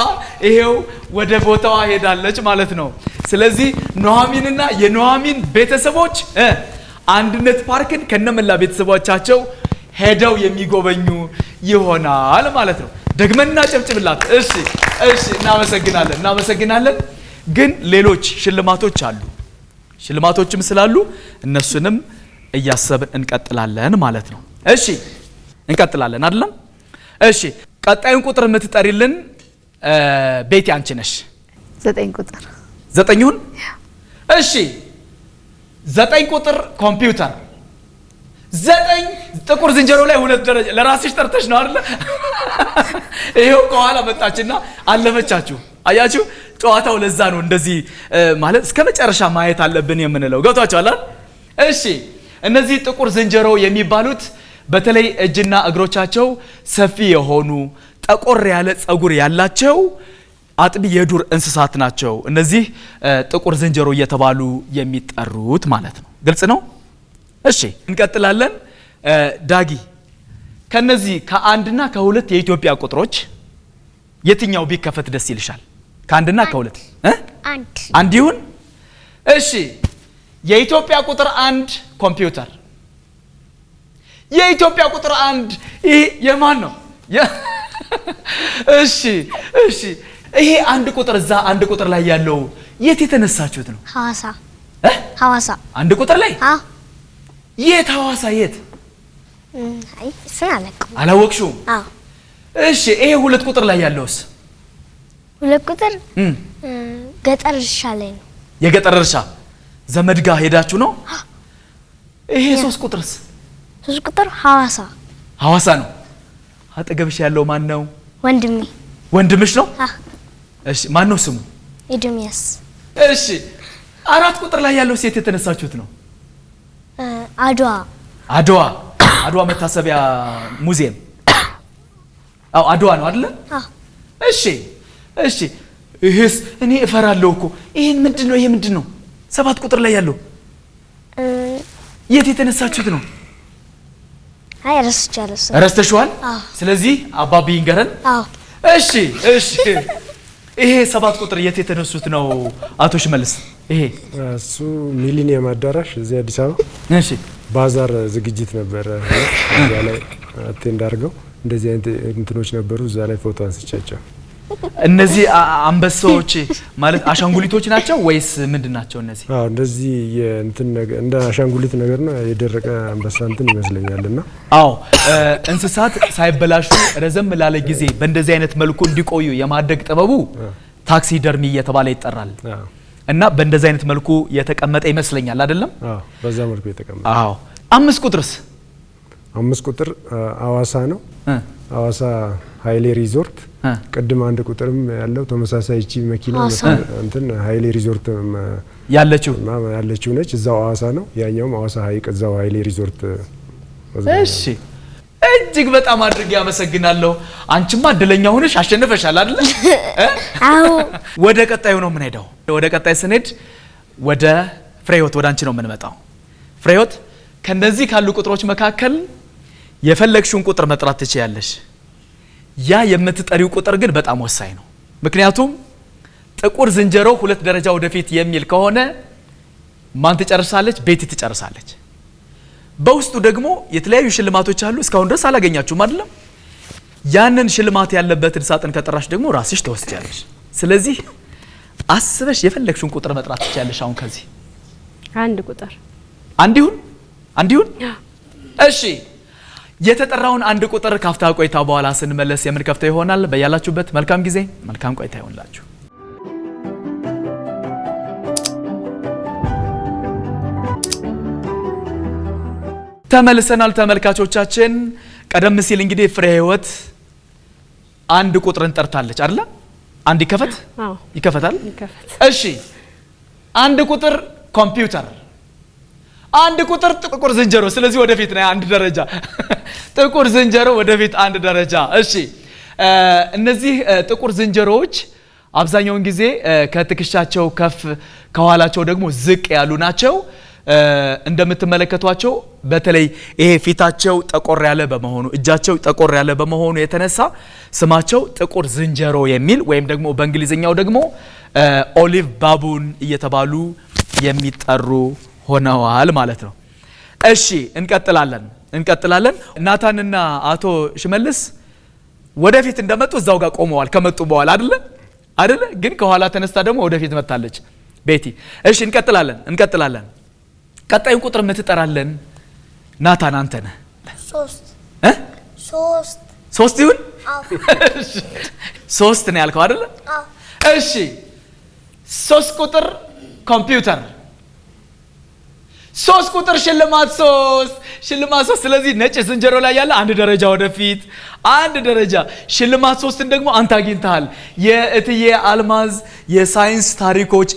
ይሄው ወደ ቦታዋ ሄዳለች ማለት ነው። ስለዚህ ኑሐሚንና የኑሐሚን ቤተሰቦች አንድነት ፓርክን ከነመላ ቤተሰቦቻቸው ሄደው የሚጎበኙ ይሆናል ማለት ነው። ደግመና ጨብጭብላት። እሺ እናመሰግናለን። ግን ሌሎች ሽልማቶች አሉ። ሽልማቶችም ስላሉ እነሱንም እያሰብን እንቀጥላለን ማለት ነው። እሺ እንቀጥላለን አይደለም? እሺ ቀጣዩን ቁጥር የምትጠሪልን ቤቲ አንቺ ነሽ። 9 ቁጥር 9 ይሁን። እሺ 9 ቁጥር ኮምፒውተር። 9 ጥቁር ዝንጀሮ ላይ 2 ደረጃ ለራስሽ ጠርተሽ ነው አይደል? ይሄው ከኋላ መጣችና አለፈቻችሁ። አያችሁ ጨዋታው ለዛ ነው እንደዚህ ማለት እስከ መጨረሻ ማየት አለብን የምንለው። ገብቷችኋል አይደል? እሺ እነዚህ ጥቁር ዝንጀሮ የሚባሉት በተለይ እጅና እግሮቻቸው ሰፊ የሆኑ ጠቆር ያለ ጸጉር ያላቸው አጥቢ የዱር እንስሳት ናቸው። እነዚህ ጥቁር ዝንጀሮ እየተባሉ የሚጠሩት ማለት ነው። ግልጽ ነው? እሺ እንቀጥላለን። ዳጊ ከነዚህ ከአንድና ከሁለት የኢትዮጵያ ቁጥሮች የትኛው ቢከፈት ደስ ይልሻል? ከአንድና ከሁለት አንድ ይሁን። እሺ የኢትዮጵያ ቁጥር 1 ኮምፒውተር። የኢትዮጵያ ቁጥር 1 ይሄ የማን ነው? እሺ ይሄ አንድ ቁጥር እዛ አንድ ቁጥር ላይ ያለው የት የተነሳችሁት ነው? ሐዋሳ አንድ ቁጥር ላይ የት? ሐዋሳ የት? አይ ስናለቀው አላወቅሽውም? እሺ ይሄ 2 ቁጥር ላይ ያለውስ? 2 ቁጥር ገጠር እርሻ ላይ ነው። የገጠር እርሻ ዘመድ ጋር ሄዳችሁ ነው? ይሄ 3 ቁጥርስ? 3 ቁጥር ሐዋሳ ነው። አጠገብሽ ያለው ማን ነው? ወንድሜ። ወንድምሽ ነው? እሺ ማን ነው ስሙ? ኤዶሚያስ። እሺ 4 ቁጥር ላይ ያለው ሴት የተነሳችሁት ነው? አድዋ መታሰቢያ ሙዚየም። አድዋ ነው አይደል? እሺ ይሄስ እኔ እፈራለሁ እኮ። ይሄን ምንድነው? ይሄ ምንድነው? 7 ቁጥር ላይ ያለው የት የተነሳችሁት ነው? አይ ረስቻለሁ። ረስተሽዋል? ስለዚህ አባቢ ይንገረን። እሺ ይሄ 7 ቁጥር የት የተነሱት ነው አቶ ሽመልስ? ይሄ እሱ ሚሊኒየም አዳራሽ እዚህ አዲስ አበባ። እሺ ባዛር ዝግጅት ነበረ እዛ ላይ አቴንድ አድርገው እንደዚህ አይነት እንትኖች ነበሩ። እዛ ላይ ፎቶ አንስቻቸው። እነዚህ አንበሳዎች ማለት አሻንጉሊቶች ናቸው ወይስ ምንድን ናቸው እነዚህ? እንደዚህ የእንትን ነገር እንደ አሻንጉሊት ነገር ነው። የደረቀ አንበሳ እንትን ይመስለኛልና እንስሳት ሳይበላሹ ረዘም ላለ ጊዜ በእንደዚህ አይነት መልኩ እንዲቆዩ የማድረግ ጥበቡ ታክሲደርሚ እየተባለ ይጠራል። እና በእንደዚህ አይነት መልኩ የተቀመጠ ይመስለኛል አይደለም? በዛ መልኩ የተቀመጠ። 5 ቁጥርስ? 5 ቁጥር ሐዋሳ ነው። ሐዋሳ ኃይሌ ሪዞርት። ቅድም 1 ቁጥርም ያለው ተመሳሳይ እቺ መኪና እንትን ኃይሌ ሪዞርት ያለችው ነች። እዛው ሐዋሳ ነው። ያኛውም ሐዋሳ ሐይቅ እዛው ኃይሌ ሪዞርት። እሺ እጅግ በጣም አድርጌ አመሰግናለሁ። አንቺማ እድለኛ ሆነሽ አሸንፈሻል አይደል? አዎ። ወደ ቀጣዩ ነው የምንሄደው። ወደ ቀጣይ ስንሄድ ወደ ፍሬህይወት ወደ አንቺ ነው የምንመጣው። ፍሬህይወት ከነዚህ ካሉ ቁጥሮች መካከል የፈለግሽውን ቁጥር መጥራት ትችያለሽ። ያ የምትጠሪው ቁጥር ግን በጣም ወሳኝ ነው። ምክንያቱም ጥቁር ዝንጀሮ 2 ደረጃ ወደፊት የሚል ከሆነ ማን ትጨርሳለች? ቤቲ ትጨርሳለች። በውስጡ ደግሞ የተለያዩ ሽልማቶች አሉ። እስካሁን ድረስ አላገኛችሁም አይደለም? ያንን ሽልማት ያለበትን ሳጥን ከጠራሽ ደግሞ ራስሽ ትወስጃለሽ። ስለዚህ አስበሽ የፈለግሽውን ቁጥር መጥራት ትችያለሽ። አሁን ከዚህ አንድ ቁጥር አንድ ይሁን። እሺ የተጠራውን 1 ቁጥር ካፍታ ቆይታ በኋላ ስንመለስ የምንከፍተው ይሆናል። በያላችሁበት መልካም ጊዜ፣ መልካም ቆይታ ይሆንላችሁ። ተመልሰናል ተመልካቾቻችን። ቀደም ሲል እንግዲህ ፍሬህይወት 1 ቁጥርን ጠርታለች አይደል? አንድ ይከፈት? ይከፈታል። እሺ 1 ቁጥር ኮምፒውተር፣ 1 ቁጥር ጥቁር ዝንጀሮ። ስለዚህ ወደፊት ነው 1 ደረጃ። ጥቁር ዝንጀሮ ወደፊት 1 ደረጃ። እሺ እነዚህ ጥቁር ዝንጀሮዎች አብዛኛውን ጊዜ ከትከሻቸው ከፍ ከኋላቸው ደግሞ ዝቅ ያሉ ናቸው። እንደምትመለከቷቸው በተለይ ይሄ ፊታቸው ጠቆር ያለ በመሆኑ እጃቸው ጠቆር ያለ በመሆኑ የተነሳ ስማቸው ጥቁር ዝንጀሮ የሚል ወይም ደግሞ በእንግሊዝኛው ደግሞ ኦሊቭ ባቡን እየተባሉ የሚጠሩ ሆነዋል ማለት ነው። እሺ እንቀጥላለን። ናታንና አቶ ሽመልስ ወደፊት እንደመጡ እዛው ጋር ቆመዋል። ከመጡ በኋላ አይደለ? ግን ከኋላ ተነስታ ደግሞ ወደፊት መጣለች ቤቲ። እሺ እንቀጥላለን። ቀጣዩን ቁጥር የምትጠራለን ናታን አንተ ነህ። 3 ይሁን? 3 ነው ያልከው አይደለ? እሺ 3 ቁጥር ኮምፒውተር። 3 ቁጥር ሽልማት 3 ስለዚህ ነጭ ዝንጀሮ ላይ ያለ አንድ ደረጃ ወደፊት አንድ ደረጃ ሽልማት 3ን ደግሞ አንተ አግኝተሃል። የእትዬ አልማዝ የሳይንስ ታሪኮች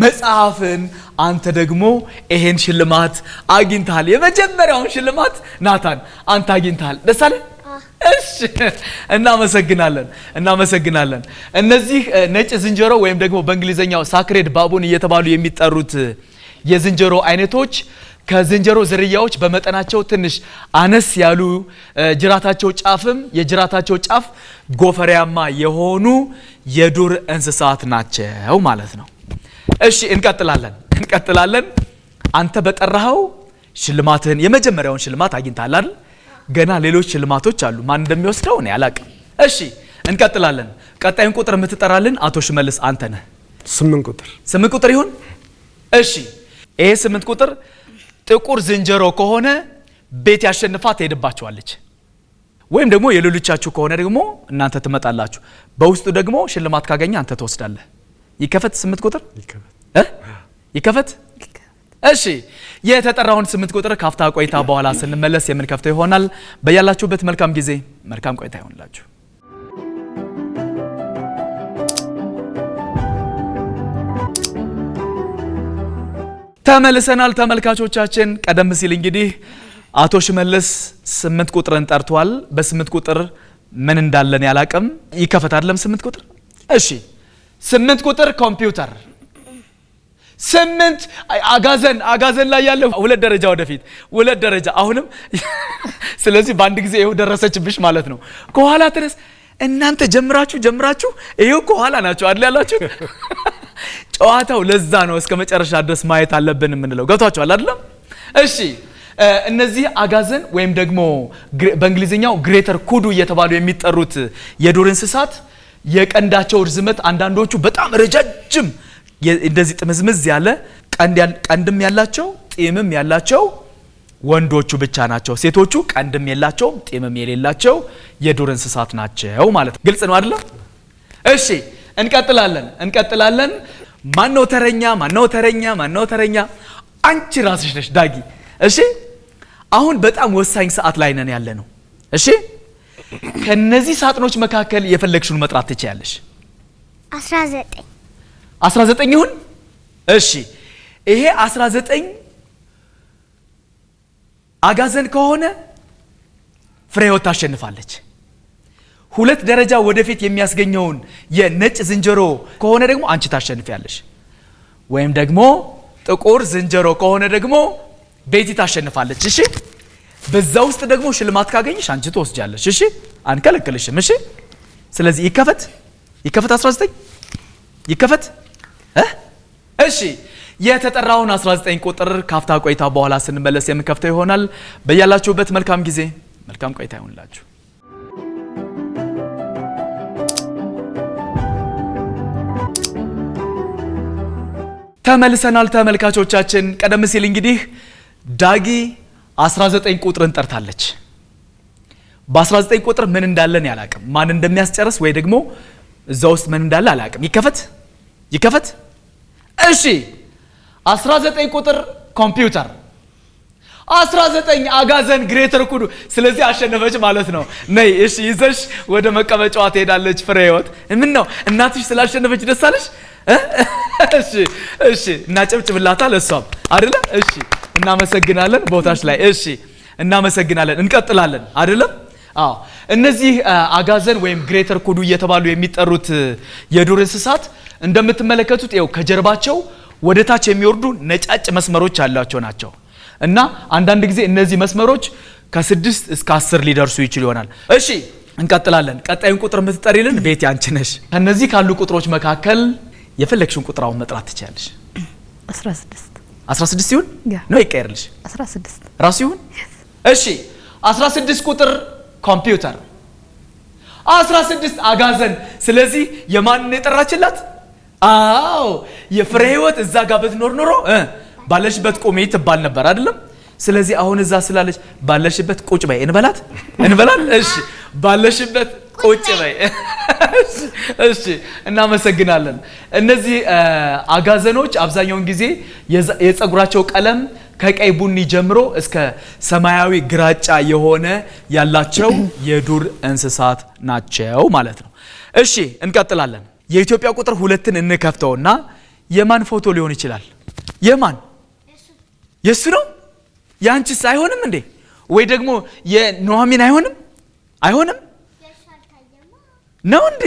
መጽሐፍን አንተ ደግሞ ይሄን ሽልማት አግኝተሃል። የመጀመሪያውን ሽልማት ናታን አንተ አግኝተሃል። ደስ አለ? እሺ እናመሰግናለን። እነዚህ ነጭ ዝንጀሮ ወይም ደግሞ በእንግሊዘኛው ሳክሬድ ባቡን እየተባሉ የሚጠሩት የዝንጀሮ አይነቶች ከዝንጀሮ ዝርያዎች በመጠናቸው ትንሽ አነስ ያሉ የጅራታቸው ጫፍ ጎፈሪያማ የሆኑ የዱር እንስሳት ናቸው ማለት ነው። እሺ እንቀጥላለን። አንተ በጠራኸው ሽልማትህን የመጀመሪያውን ሽልማት አግኝተሃል አይደል? ገና ሌሎች ሽልማቶች አሉ። ማን እንደሚወስደው እኔ አላቅም። እሺ እንቀጥላለን። ቀጣዩን ቁጥር የምትጠራልን አቶ ሽመልስ አንተ ነህ። 8 ቁጥር ይሁን። እሺ ይሄ 8 ቁጥር ጥቁር ዝንጀሮ ከሆነ ቤት ያሸንፋ ትሄድባቸዋለች። ወይም ደግሞ የሌሎቻችሁ ከሆነ ደግሞ እናንተ ትመጣላችሁ። በውስጡ ደግሞ ሽልማት ካገኘ አንተ ትወስዳለህ። ይከፈት 8 ቁጥር ይከፈት። እሺ የተጠራውን 8 ቁጥር ካፍታ ቆይታ በኋላ ስንመለስ የምንከፍተው ይሆናል። በያላችሁበት መልካም ጊዜ መልካም ቆይታ ይሆንላችሁ። ተመልሰናል ተመልካቾቻችን። ቀደም ሲል እንግዲህ አቶ ሽመልስ 8 ቁጥርን ጠርቷል። በ8 ቁጥር ምን እንዳለን ያላቅም። ይከፈት አይደለም 8 ቁጥር። እሺ 8 ቁጥር ኮምፒውተር 8 አጋዘን ላይ ያለው 2 ደረጃ ወደፊት 2 ደረጃ አሁንም ስለዚህ በአንድ ጊዜ ይሄው ደረሰችብሽ ማለት ነው። ከኋላ ድረስ እናንተ ጀምራችሁ ይሄው ከኋላ ናቸው አይደል ያላችሁ። ጨዋታው ለዛ ነው እስከ መጨረሻ ድረስ ማየት አለብን የምንለው። ገብቷችኋል አይደለም? እሺ እነዚህ አጋዘን ወይም ደግሞ በእንግሊዝኛው ግሬተር ኩዱ እየተባሉ የሚጠሩት የዱር እንስሳት የቀንዳቸው ርዝመት አንዳንዶቹ በጣም ረጃጅም እንደዚህ ጥምዝምዝ ያለ ቀንድም ያላቸው ጢምም ያላቸው ወንዶቹ ብቻ ናቸው። ሴቶቹ ቀንድም የላቸውም ጢምም የሌላቸው የዱር እንስሳት ናቸው ማለት ነው። ግልጽ ነው አይደለም? እሺ እንቀጥላለን። ማነው ተረኛ? አንቺ ራስሽ ነሽ ዳጊ። እሺ አሁን በጣም ወሳኝ ሰዓት ላይ ነን ያለ ነው። እሺ ከነዚህ ሳጥኖች መካከል የፈለግሽውን መጥራት ትችያለሽ። 19 ይሁን። እሺ ይሄ 19 አጋዘን ከሆነ ፍሬህይወት ታሸንፋለች። 2 ደረጃ ወደፊት የሚያስገኘውን የነጭ ዝንጀሮ ከሆነ ደግሞ አንቺ ታሸንፊያለሽ። ወይም ደግሞ ጥቁር ዝንጀሮ ከሆነ ደግሞ ቤቲ ታሸንፋለች። እሺ በዛ ውስጥ ደግሞ ሽልማት ካገኘሽ አንቺ ትወስጃለሽ። እሺ አንከለክልሽም። እሺ ስለዚህ ይከፈት 19 ይከፈት። እሺ የተጠራውን 19 ቁጥር ካፍታ ቆይታ በኋላ ስንመለስ የምንከፍተው ይሆናል። በያላችሁበት መልካም ጊዜ መልካም ቆይታ ይሆንላችሁ። ተመልሰናል ተመልካቾቻችን። ቀደም ሲል እንግዲህ ዳጊ 19 ቁጥርን ጠርታለች። በ19 ቁጥር ምን እንዳለን ያላቅም፣ ማን እንደሚያስጨርስ ወይ ደግሞ እዛ ውስጥ ምን እንዳለ አላቅም። ይከፈት። እሺ 19 ቁጥር ኮምፒውተር፣ 19 አጋዘን ግሬተር ኩዱ። ስለዚህ አሸነፈች ማለት ነው። ነይ እሺ ይዘሽ ወደ መቀመጫዋ ትሄዳለች ፍሬህይወት። ምን ነው እናትሽ ስላሸነፈች ደስ አለሽ? እሺ እናጨብጭብላታል እሷም አይደለ? እሺ እናመሰግናለን ቦታሽ ላይ። እሺ እናመሰግናለን። እንቀጥላለን አይደለም? አዎ እነዚህ አጋዘን ወይም ግሬተር ኩዱ እየተባሉ የሚጠሩት የዱር እንስሳት እንደምትመለከቱት ይኸው ከጀርባቸው ወደ ታች የሚወርዱ ነጫጭ መስመሮች ያላቸው ናቸው እና አንዳንድ ጊዜ እነዚህ መስመሮች ከ6 እስከ 10 ሊደርሱ ይችል ይሆናል። እሺ እንቀጥላለን። ቀጣዩን ቁጥር የምትጠሪልን ቤት ያንቺ ነሽ። ከነዚህ ካሉ ቁጥሮች መካከል የፈለግሽውን ቁጥራውን መጥራት ትችያለሽ። 16 ይሁን ነው ይቀየርልሽ? 16 ራሱ ይሁን። እሺ 16 ቁጥር ኮምፒውተር፣ 16 አጋዘን። ስለዚህ የማን የጠራችላት? አዎ የፍሬህይወት እዛ ጋር ብትኖር ኖሮ ባለሽበት ቁሚ ትባል ነበር አይደለም? ስለዚህ አሁን እዛ ስላለች ባለሽበት ቁጭ በይ እንበላት። እሺ ባለሽበት ቁጭ በይ። እሺ እናመሰግናለን። እነዚህ አጋዘኖች አብዛኛውን ጊዜ የፀጉራቸው ቀለም ከቀይ ቡኒ ጀምሮ እስከ ሰማያዊ ግራጫ የሆነ ያላቸው የዱር እንስሳት ናቸው ማለት ነው። እሺ እንቀጥላለን። የኢትዮጵያ ቁጥር 2ን እንከፍተውና የማን ፎቶ ሊሆን ይችላል? የማን? የሱ ነው? ያንቺስ አይሆንም እንዴ? ወይ ደግሞ የኑሐሚን አይሆንም? አይሆንም ነው እንዴ?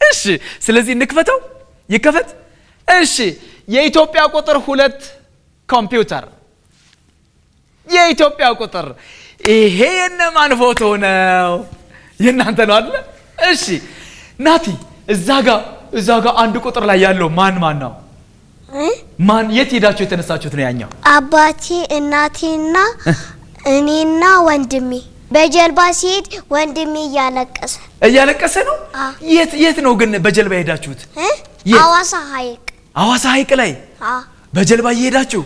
እሺ ስለዚህ እንክፈተው። ይከፈት። እሺ የኢትዮጵያ ቁጥር 2 ኮምፒውተር። የኢትዮጵያ ቁጥር ይሄ የነማን ፎቶ ነው? የእናንተ ነው አይደል? እሺ ናቲ እዛ ጋር አንድ ቁጥር ላይ ያለው ማን ነው? ማን? የት ሄዳችሁ የተነሳችሁት ነው? ያኛው አባቴ እናቴና እኔና ወንድሜ በጀልባ ሲሄድ ወንድሜ እያለቀሰ ነው። የት ነው ግን በጀልባ ሄዳችሁት? ሐዋሳ ሐይቅ ላይ በጀልባ እየሄዳችሁ?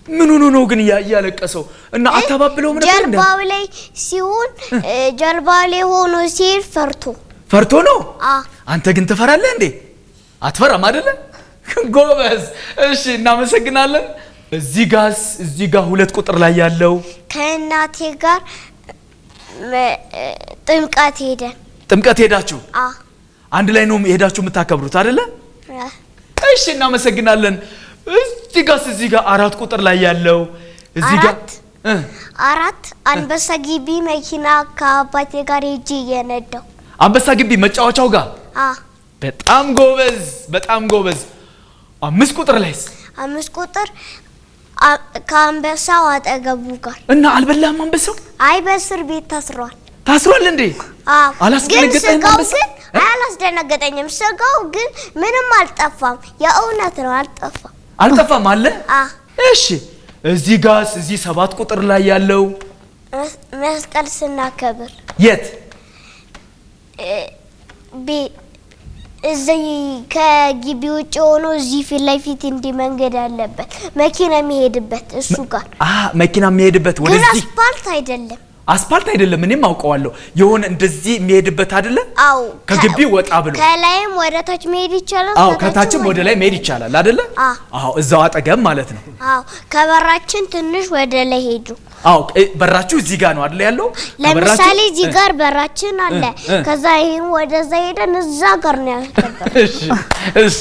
ምን ሆኖ ነው ግን እያለቀሰው? እና አታባብለውም ነበር? ጀልባው ላይ ሲሆን ጀልባው ላይ ሆኖ ሲሄድ ፈርቶ ነው። አንተ ግን ትፈራለህ እንዴ? አትፈራም አይደለ? ጎበዝ። እሺ እናመሰግናለን። እዚህ ጋር 2 ቁጥር ላይ ያለው ከእናቴ ጋር ጥምቀት ሄዳችሁ? አንድ ላይ ነው ሄዳችሁ የምታከብሩት አይደለ? እሺ እናመሰግናለን። እዚህ ጋር 4 ቁጥር ላይ ያለው እዚህ ጋር 4 አንበሳ ግቢ መኪና ከአባቴ ጋር ሄጄ እየነዳው አንበሳ ግቢ መጫወቻው ጋር። በጣም ጎበዝ። 5 ቁጥር ላይስ? 5 ቁጥር ከአንበሳው አጠገቡ ጋር። እና አልበላም አንበሳው? አይ በእስር ቤት ታስሯል እንዴ? አላስደነገጠኝም? አላስደነገጠኝም። ስጋው ግን ምንም አልጠፋም። የእውነት ነው አልጠፋም አለ። እሺ እዚህ 7 ቁጥር ላይ ያለው መስቀል ስናከብር የት? እዚህ ከግቢ ውጭ ሆኖ እዚህ ፊት ለፊት እንዲህ መንገድ አለበት መኪና የሚሄድበት እሱ ጋር። መኪና የሚሄድበት ወደዚህ? አስፓልት አይደለም። እኔም አውቀዋለሁ። የሆነ እንደዚህ የሚሄድበት አይደለ? አዎ። ከግቢ ወጣ ብሎ ከላይም ወደ ታች መሄድ ይቻላል። አዎ ከታችም ወደ ላይ መሄድ ይቻላል አይደለ? አዎ እዛው አጠገብ ማለት ነው። አዎ ከበራችን ትንሽ ወደ ላይ ሄዱ። አዎ በራችሁ እዚህ ጋር ነው አይደል ያለው? ለምሳሌ እዚህ ጋር በራችን አለ። ከዛ ይሄን ወደዛ ሄደን እዛ ጋር ነው ያለው። እሺ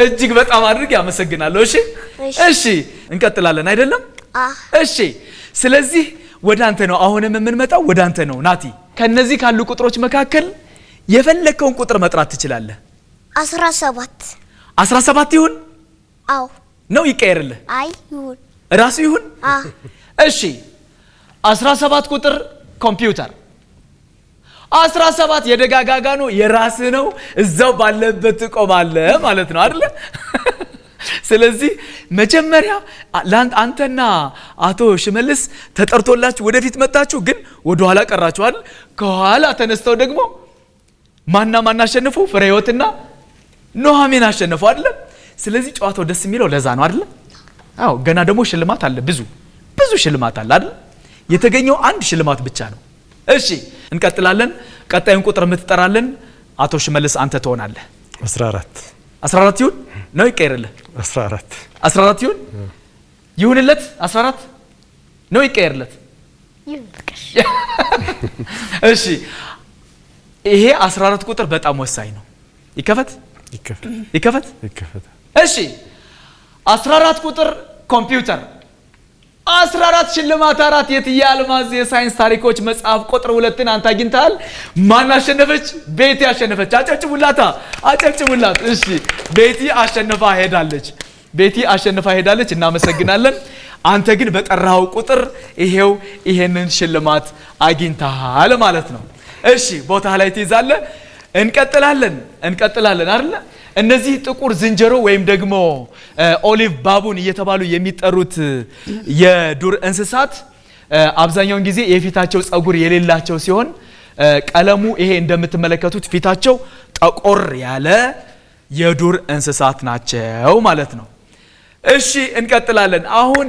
እጅግ በጣም አድርጌ አመሰግናለሁ። እሺ እንቀጥላለን አይደለም? እሺ ስለዚህ ወደ አንተ ነው አሁንም የምንመጣው፣ ወደ አንተ ነው ናቲ። ከነዚህ ካሉ ቁጥሮች መካከል የፈለከውን ቁጥር መጥራት ትችላለህ። 17 ይሁን? አዎ ነው ይቀየርልህ? አይ ይሁን። ራሱ ይሁን? እሺ 17 ቁጥር ኮምፒውተር። 17 የደጋጋጋ ነው፣ የራስህ ነው። እዛው ባለበት ትቆማለህ ማለት ነው አይደል? ስለዚህ መጀመሪያ አንተና አቶ ሽመልስ ተጠርቶላችሁ ወደፊት መጣችሁ፣ ግን ወደ ኋላ ቀራችሁ አይደል? ከኋላ ተነስተው ደግሞ ማን አሸነፉ? ፍሬህይወትና ኑሐሚን አሸነፉ አይደል? ስለዚህ ጨዋታው ደስ የሚለው ለዛ ነው አይደል? አዎ ገና ደግሞ ሽልማት አለ፣ ብዙ ሽልማት አለ አይደል? የተገኘው አንድ ሽልማት ብቻ ነው። እሺ እንቀጥላለን። ቀጣዩን ቁጥር የምትጠራለን አቶ ሽመልስ አንተ ትሆናለህ። 14 ይሁን ነው ይቀየርልህ? 14 ይሁን? ይሁንለት? 14 ነው ይቀየርለት? እሺ ይሄ 14 ቁጥር በጣም ወሳኝ ነው። ይከፈት? እሺ 14 ቁጥር ኮምፒውተር። 14 ሽልማት 4 የትዬ አልማዝ የሳይንስ ታሪኮች መጽሐፍ ቁጥር 2ን አንተ አግኝተሃል። ማን አሸነፈች? ቤቲ አሸነፈች። አጨብጭቡላት። እሺ ቤቲ አሸንፋ ሄዳለች። እናመሰግናለን። አንተ ግን በጠራው ቁጥር ይሄንን ሽልማት አግኝተሃል ማለት ነው። እሺ ቦታ ላይ ትይዛለህ። እንቀጥላለን አይደል? እነዚህ ጥቁር ዝንጀሮ ወይም ደግሞ ኦሊቭ ባቡን እየተባሉ የሚጠሩት የዱር እንስሳት አብዛኛውን ጊዜ የፊታቸው ጸጉር የሌላቸው ሲሆን ቀለሙ ይሄ እንደምትመለከቱት ፊታቸው ጠቆር ያለ የዱር እንስሳት ናቸው ማለት ነው። እሺ እንቀጥላለን። አሁን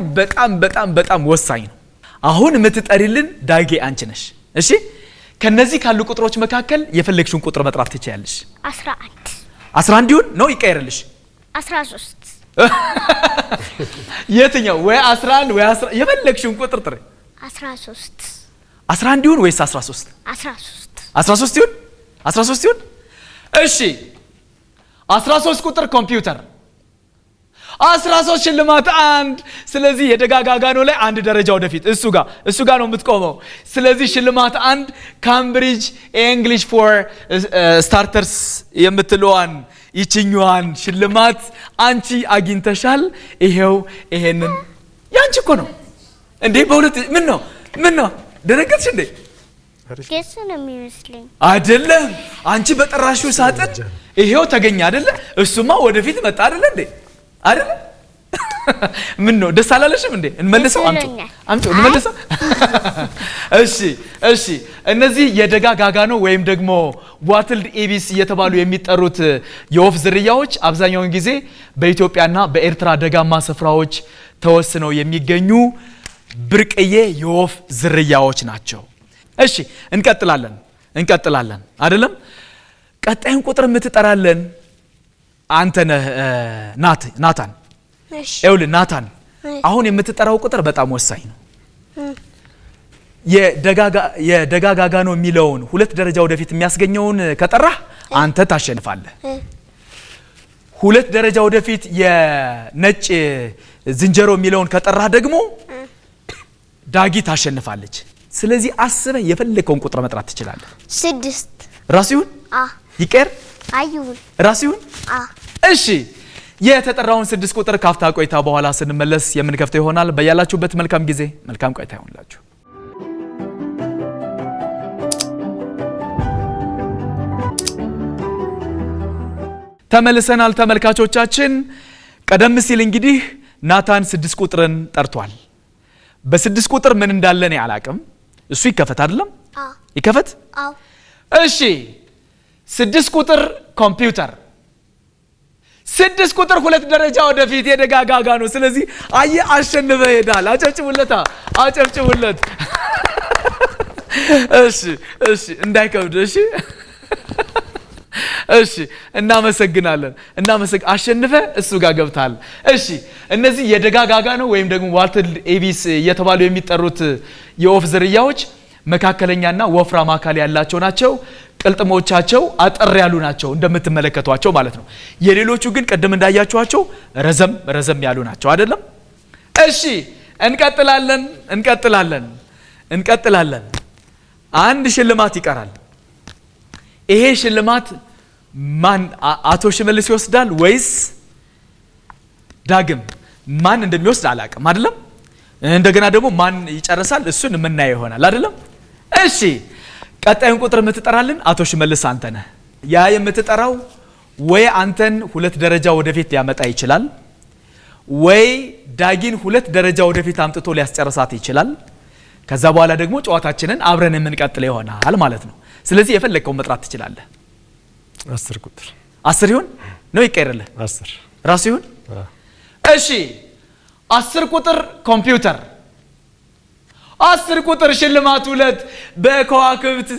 በጣም ወሳኝ ነው። አሁን የምትጠሪልን ዳጌ አንቺ ነሽ። እሺ ከነዚህ ካሉ ቁጥሮች መካከል የፈለግሽውን ቁጥር መጥራት ትችያለሽ። 11 11 ይሁን ነው ይቀየርልሽ? የትኛው? ወይ 11 ወይ 10 የፈለግሽውን ቁጥር ጥሪ። 13 11 ይሁን ወይስ 13? 13 ይሁን 13 ይሁን። እሺ 13 ቁጥር ኮምፒውተር 13 ሽልማት 1። ስለዚህ የደጋጋጋኖ ላይ አንድ ደረጃ ወደፊት እሱ ጋር ነው የምትቆመው። ስለዚህ ሽልማት 1 ካምብሪጅ ኢንግሊሽ ፎር ስታርተርስ የምትለዋን ይችኛዋን ሽልማት አንቺ አግኝተሻል። ይሄው ይሄንን ያንቺ እኮ ነው እንዴ! በሁለት ምን ነው ደነገጥሽ እንዴ? ገስ ነው የሚመስለኝ አይደለም። አንቺ በጠራሽው ሳጥን ይሄው ተገኘ አይደለ? እሱማ ወደፊት መጣ አይደለ እንዴ? አይደለ? ምን ነው ደስ አላለሽም እንዴ? እንመልሰው። አምጪው እንመልሰው። እሺ እነዚህ የደጋጋጋኖ ወይም ደግሞ ዋትልድ ኤቢስ እየተባሉ የሚጠሩት የወፍ ዝርያዎች አብዛኛውን ጊዜ በኢትዮጵያና በኤርትራ ደጋማ ስፍራዎች ተወስነው የሚገኙ ብርቅዬ የወፍ ዝርያዎች ናቸው። እሺ እንቀጥላለን አይደለም? ቀጣዩን ቁጥር የምትጠራለን አንተ ነህ ናታን። ይኸውልህ ናታን፣ አሁን የምትጠራው ቁጥር በጣም ወሳኝ ነው። የደጋጋጋኖ የሚለውን 2 ደረጃ ወደፊት የሚያስገኘውን ከጠራህ አንተ ታሸንፋለህ። 2 ደረጃ ወደፊት የነጭ ዝንጀሮ የሚለውን ከጠራህ ደግሞ ዳጊ ታሸንፋለች። ስለዚህ አስበህ የፈለከውን ቁጥር መጥራት ትችላለህ። 6 ራሱ ይሁን ይቀር አይሁን ራሱ ይሁን። እሺ የተጠራውን 6 ቁጥር ካፍታ ቆይታ በኋላ ስንመለስ የምንከፍተው ይሆናል። በያላችሁበት መልካም ጊዜ፣ መልካም ቆይታ ይሆንላችሁ። ተመልሰናል ተመልካቾቻችን። ቀደም ሲል እንግዲህ ናታን 6 ቁጥርን ጠርቷል። በ6 ቁጥር ምን እንዳለ እኔ አላቅም። እሱ ይከፈት አይደለም? ይከፈት። እሺ 6 ቁጥር ኮምፒውተር 6 ቁጥር 2 ደረጃ ወደፊት የደጋጋጋኖ። ስለዚህ አሸንፈ ሄዳል። አጨብጭቡለት። እሺ እንዳይከብድ። እሺ እናመሰግናለን። አሸንፈ እሱ ጋር ገብታል። እሺ እነዚህ የደጋጋጋኖ ወይም ደግሞ ዋትልድ ኤቢስ እየተባሉ የሚጠሩት የወፍ ዝርያዎች መካከለኛና ወፍራም አካል ያላቸው ናቸው። ቅልጥሞቻቸው አጠር ያሉ ናቸው እንደምትመለከቷቸው ማለት ነው። የሌሎቹ ግን ቅድም እንዳያችኋቸው ረዘም ያሉ ናቸው አይደለም? እሺ እንቀጥላለን። አንድ ሽልማት ይቀራል። ይሄ ሽልማት ማን አቶ ሽመልስ ይወስዳል ወይስ ዳግም? ማን እንደሚወስድ አላውቅም አይደለም? እንደገና ደግሞ ማን ይጨርሳል እሱን የምናየው ይሆናል አይደለም? እሺ ቀጣዩን ቁጥር የምትጠራልን አቶ ሽመልስ አንተ ነህ። ያ የምትጠራው ወይ አንተን 2 ደረጃ ወደፊት ሊያመጣ ይችላል፣ ወይ ዳጊን 2 ደረጃ ወደፊት አምጥቶ ሊያስጨርሳት ይችላል። ከዛ በኋላ ደግሞ ጨዋታችንን አብረን የምንቀጥል ይሆናል ማለት ነው። ስለዚህ የፈለግከውን መጥራት ትችላለህ። 10 ቁጥር 10 ይሁን ነው ይቀርልህ? 10 ራሱ ይሁን። እሺ 10 ቁጥር ኮምፒውተር 10 ቁጥር ሽልማት 2 በከዋክብት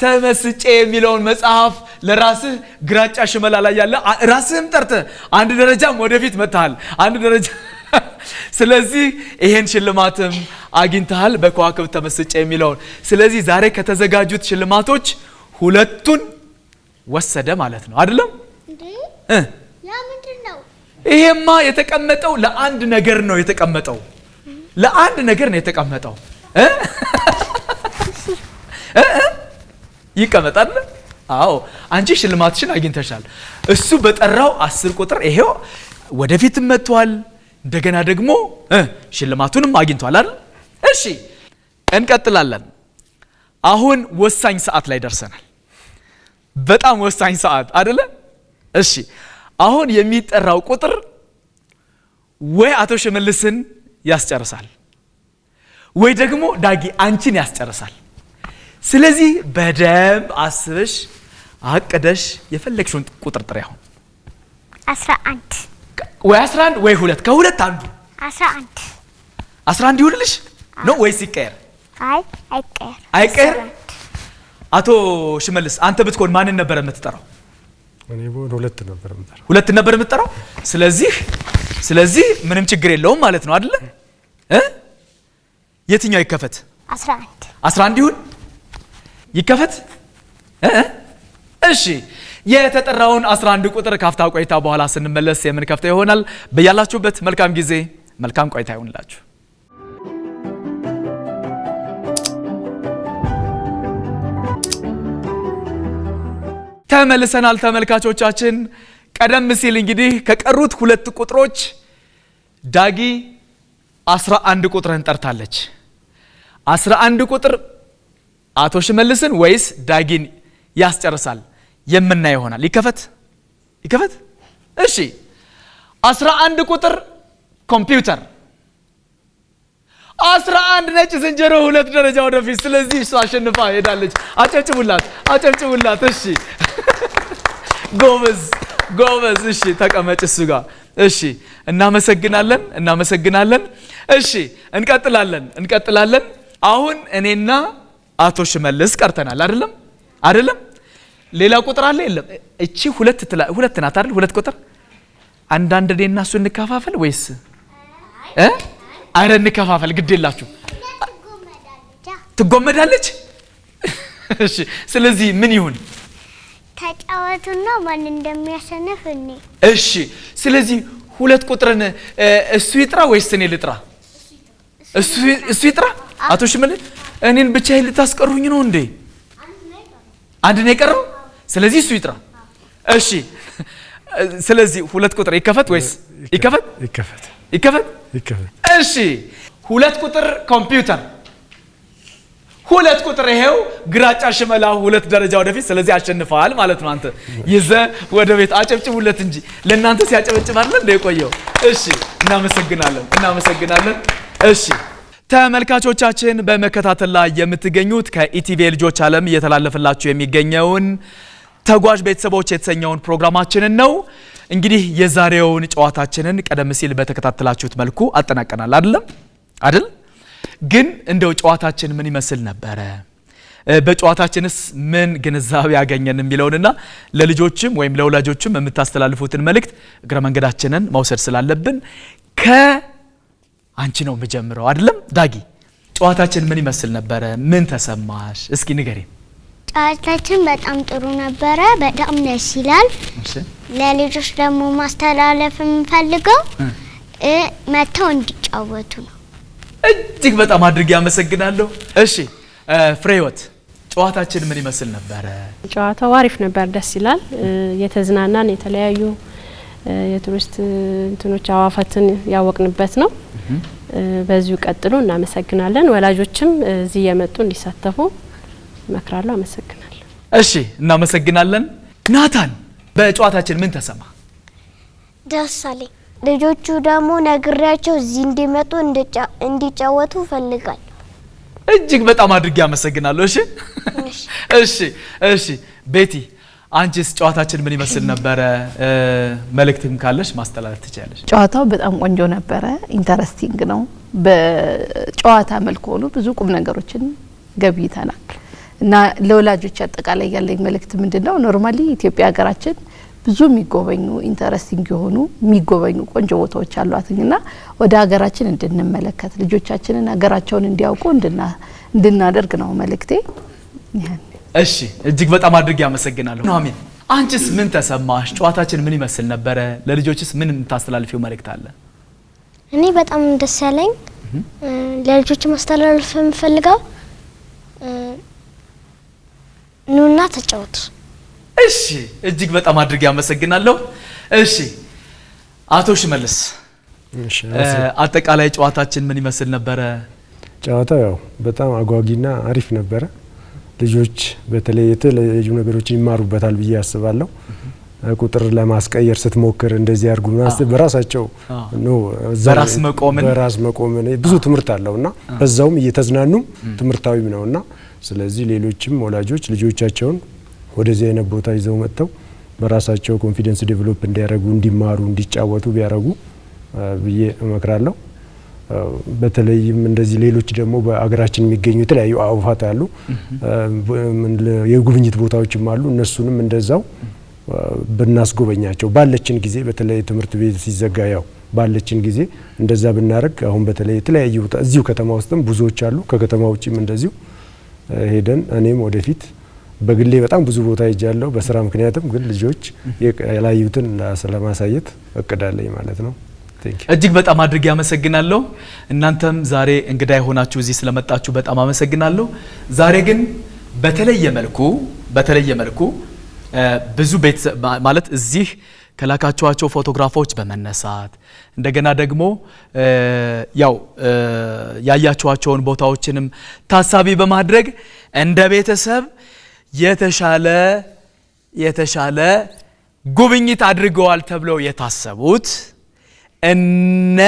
ተመስጬ የሚለውን መጽሐፍ ለራስህ ግራጫ ሽመላ ላይ ያለ ራስህም ጠርተህ 1 ደረጃም ወደፊት መጥተሃል። 1 ደረጃ። ስለዚህ ይሄን ሽልማትም አግኝተሃል በከዋክብት ተመስጬ የሚለውን። ስለዚህ ዛሬ ከተዘጋጁት ሽልማቶች 2ቱን ወሰደ ማለት ነው አይደለም? ያ ምንድነው? ይሄማ የተቀመጠው ለአንድ ነገር ነው የተቀመጠው። ይቀመጣል። አዎ አንቺ ሽልማትሽን አግኝተሻል። እሱ በጠራው 10 ቁጥር ይሄው ወደፊትም መጥቷል። እንደገና ደግሞ ሽልማቱንም አግኝቷል አይደል? እሺ እንቀጥላለን። አሁን ወሳኝ ሰዓት ላይ ደርሰናል። በጣም ወሳኝ ሰዓት አይደለ? እሺ አሁን የሚጠራው ቁጥር ወይ አቶ ሽመልስን ያስጨርሳል ወይ ደግሞ ዳጊ አንቺን ያስጨርሳል። ስለዚህ በደንብ አስበሽ አቅደሽ የፈለግሽውን ቁጥር ጥሪ። አሁን 11 ወይ 11 ወይ 2 ከሁለት አንዱ 11 ይሁንልሽ ነው ወይስ ይቀየር? አይቀየር። አቶ ሽመልስ አንተ ብትኮን ማንን ነበር የምትጠራው? እኔ ቦን 2 ነበር የምጠራው። 2 ነበር የምትጠራው። ስለዚህ ስለዚህ ምንም ችግር የለውም ማለት ነው አይደል? የትኛው ይከፈት? 11 ይሁን ይከፈት። እሺ የተጠራውን 11 ቁጥር ካፍታ ቆይታ በኋላ ስንመለስ የምንከፍተው ይሆናል። በያላችሁበት መልካም ጊዜ መልካም ቆይታ ይሁንላችሁ። ተመልሰናል ተመልካቾቻችን። ቀደም ሲል እንግዲህ ከቀሩት 2 ቁጥሮች ዳጊ 11 ቁጥርን ጠርታለች። 11 ቁጥር አቶ ሽመልስን ወይስ ዳጊን ያስጨርሳል የምናየው ይሆናል። ይከፈት። እሺ 11 ቁጥር ኮምፒውተር፣ 11 ነጭ ዝንጀሮ 2 ደረጃ ወደፊት። ስለዚህ እሷ አሸንፋ ሄዳለች። አጨብጭቡላት። እሺ ጎበዝ። እሺ ተቀመጭ እሱ ጋር። እሺ እናመሰግናለን። እሺ እንቀጥላለን። አሁን እኔና አቶ ሽመልስ ቀርተናል አይደለም? ሌላ ቁጥር አለ የለም? እቺ ሁለት ናት አይደል? 2 ቁጥር አንዳንድ እኔና እሱ እንከፋፈል ወይስ አረ እንከፋፈል፣ ግድ የላችሁ። ትጎመዳለች። እሺ ስለዚህ ምን ይሁን? ተጫወቱና ማን እንደሚያሸንፍ እኔ። እሺ ስለዚህ 2 ቁጥርን እሱ ይጥራ ወይስ እኔ ልጥራ? እሱ ይጥራ። አቶ ሽመልስ እኔን ብቻዬን ልታስቀሩኝ ነው እንዴ? አንድ ነው የቀረው። ስለዚህ እሱ ይጥራ። እሺ ስለዚህ 2 ቁጥር ይከፈት ወይስ ይከፈት? እሺ 2 ቁጥር ኮምፒውተር፣ 2 ቁጥር ይሄው ግራጫ ሽመላ 2 ደረጃ ወደፊት። ስለዚህ አሸንፈዋል ማለት ነው። አንተ ይዘህ ወደ ቤት። አጨብጭቡለት እንጂ ለእናንተ ሲያጨበጭብ አይደል እንደ የቆየው። እሺ እናመሰግናለን። እሺ ተመልካቾቻችን በመከታተል ላይ የምትገኙት ከኢቲቪ ልጆች ዓለም እየተላለፈላችሁ የሚገኘውን ተጓዥ ቤተሰቦች የተሰኘውን ፕሮግራማችንን ነው። እንግዲህ የዛሬውን ጨዋታችንን ቀደም ሲል በተከታተላችሁት መልኩ አጠናቀናል አይደል? ግን እንደው ጨዋታችን ምን ይመስል ነበረ? በጨዋታችንስ ምን ግንዛቤ ያገኘን የሚለውንና ለልጆችም ወይም ለወላጆችም የምታስተላልፉትን መልእክት እግረ መንገዳችንን መውሰድ ስላለብን አንቺ ነው የምጀምረው አይደለም? ዳጊ ጨዋታችን ምን ይመስል ነበረ? ምን ተሰማሽ? እስኪ ንገሪኝ። ጨዋታችን በጣም ጥሩ ነበረ። በጣም ደስ ይላል። ለልጆች ደግሞ ማስተላለፍ የምፈልገው መተው እንዲጫወቱ ነው። እጅግ በጣም አድርጌ አመሰግናለሁ። እሺ ፍሬህይወት ጨዋታችን ምን ይመስል ነበረ? ጨዋታው አሪፍ ነበር፣ ደስ ይላል። የተዝናናን የተለያዩ የቱሪስት እንትኖች አዋፋትን ያወቅንበት ነው። በዚሁ ቀጥሉ። እናመሰግናለን። ወላጆችም እዚህ የመጡ እንዲሳተፉ እመክራለሁ። አመሰግናለሁ። እሺ እናመሰግናለን። ናታን በጨዋታችን ምን ተሰማ? ደስ አለኝ። ልጆቹ ደግሞ ነግሬያቸው እዚህ እንዲመጡ እንዲጫወቱ ፈልጋለሁ። እጅግ በጣም አድርጌ አመሰግናለሁ። እሺ ቤቲ አንቺስ ጨዋታችን ምን ይመስል ነበረ? መልእክትም ካለሽ ማስተላለፍ ትችያለሽ። ጨዋታው በጣም ቆንጆ ነበረ። ኢንተረስቲንግ ነው። በጨዋታ መልኩ ሆኖ ብዙ ቁም ነገሮችን ገብይተናል እና ለወላጆች አጠቃላይ ያለኝ መልእክት ምንድነው? ኖርማሊ ኢትዮጵያ ሀገራችን ብዙ የሚጎበኙ ኢንተረስቲንግ የሆኑ የሚጎበኙ ቆንጆ ቦታዎች አሏትና ወደ ሀገራችን እንድንመለከት ልጆቻችንን ሀገራቸውን እንዲያውቁ እንድናደርግ ነው መልእክቴ። እሺ እጅግ በጣም አድርጌ አመሰግናለሁ። አሜን። አንቺስ ምን ተሰማሽ? ጨዋታችን ምን ይመስል ነበረ? ለልጆችስ ምን የምታስተላልፊው መልእክት አለ? እኔ በጣም ደስ ያለኝ ለልጆች ማስተላለፍ የምፈልገው ኑና ተጫወቱ። እሺ እጅግ በጣም አድርጌ አመሰግናለሁ። እሺ አቶ ሽመልስ አጠቃላይ ጨዋታችን ምን ይመስል ነበረ? ጨዋታው ያው በጣም አጓጊና አሪፍ ነበረ። ልጆች በተለይ የተለያዩ ነገሮችን ይማሩበታል ብዬ አስባለሁ። ቁጥር ለማስቀየር ስትሞክር እንደዚህ አድርጉ ማለት በራሳቸው ነው። በራስ መቆምን ብዙ ትምህርት አለውና በዛውም እየተዝናኑ ትምህርታዊም ነውና ስለዚህ ሌሎችም ወላጆች ልጆቻቸውን ወደዚህ አይነት ቦታ ይዘው መጥተው በራሳቸው ኮንፊደንስ ዴቨሎፕ እንዲያደርጉ፣ እንዲማሩ፣ እንዲጫወቱ ቢያደርጉ ብዬ እመክራለሁ። በተለይም እንደዚህ ሌሎች ደግሞ በአገራችን የሚገኙ የተለያዩ አዕዋፋት አሉ፣ የጉብኝት ቦታዎችም አሉ። እነሱንም እንደዛው ብናስጎበኛቸው ባለችን ጊዜ በተለይ ትምህርት ቤት ሲዘጋ ያው ባለችን ጊዜ እንደዛ ብናረግ አሁን በተለይ የተለያዩ እዚሁ ከተማ ውስጥም ብዙዎች አሉ ከከተማ ውጪም እንደዚሁ ሄደን እኔም ወደፊት በግሌ በጣም ብዙ ቦታ ሄጃለሁ በስራ ምክንያትም ግን ልጆች ያላዩትን ለማሳየት እቅዳለኝ ማለት ነው። እጅግ በጣም አድርጌ አመሰግናለሁ። እናንተም ዛሬ እንግዳ የሆናችሁ እዚህ ስለመጣችሁ በጣም አመሰግናለሁ። ዛሬ ግን በተለየ መልኩ ብዙ ቤተሰብ ማለት እዚህ ከላካችኋቸው ፎቶግራፎች በመነሳት እንደገና ደግሞ ያው ያያችኋቸውን ቦታዎችንም ታሳቢ በማድረግ እንደ ቤተሰብ የተሻለ ጉብኝት አድርገዋል ተብለው የታሰቡት እነ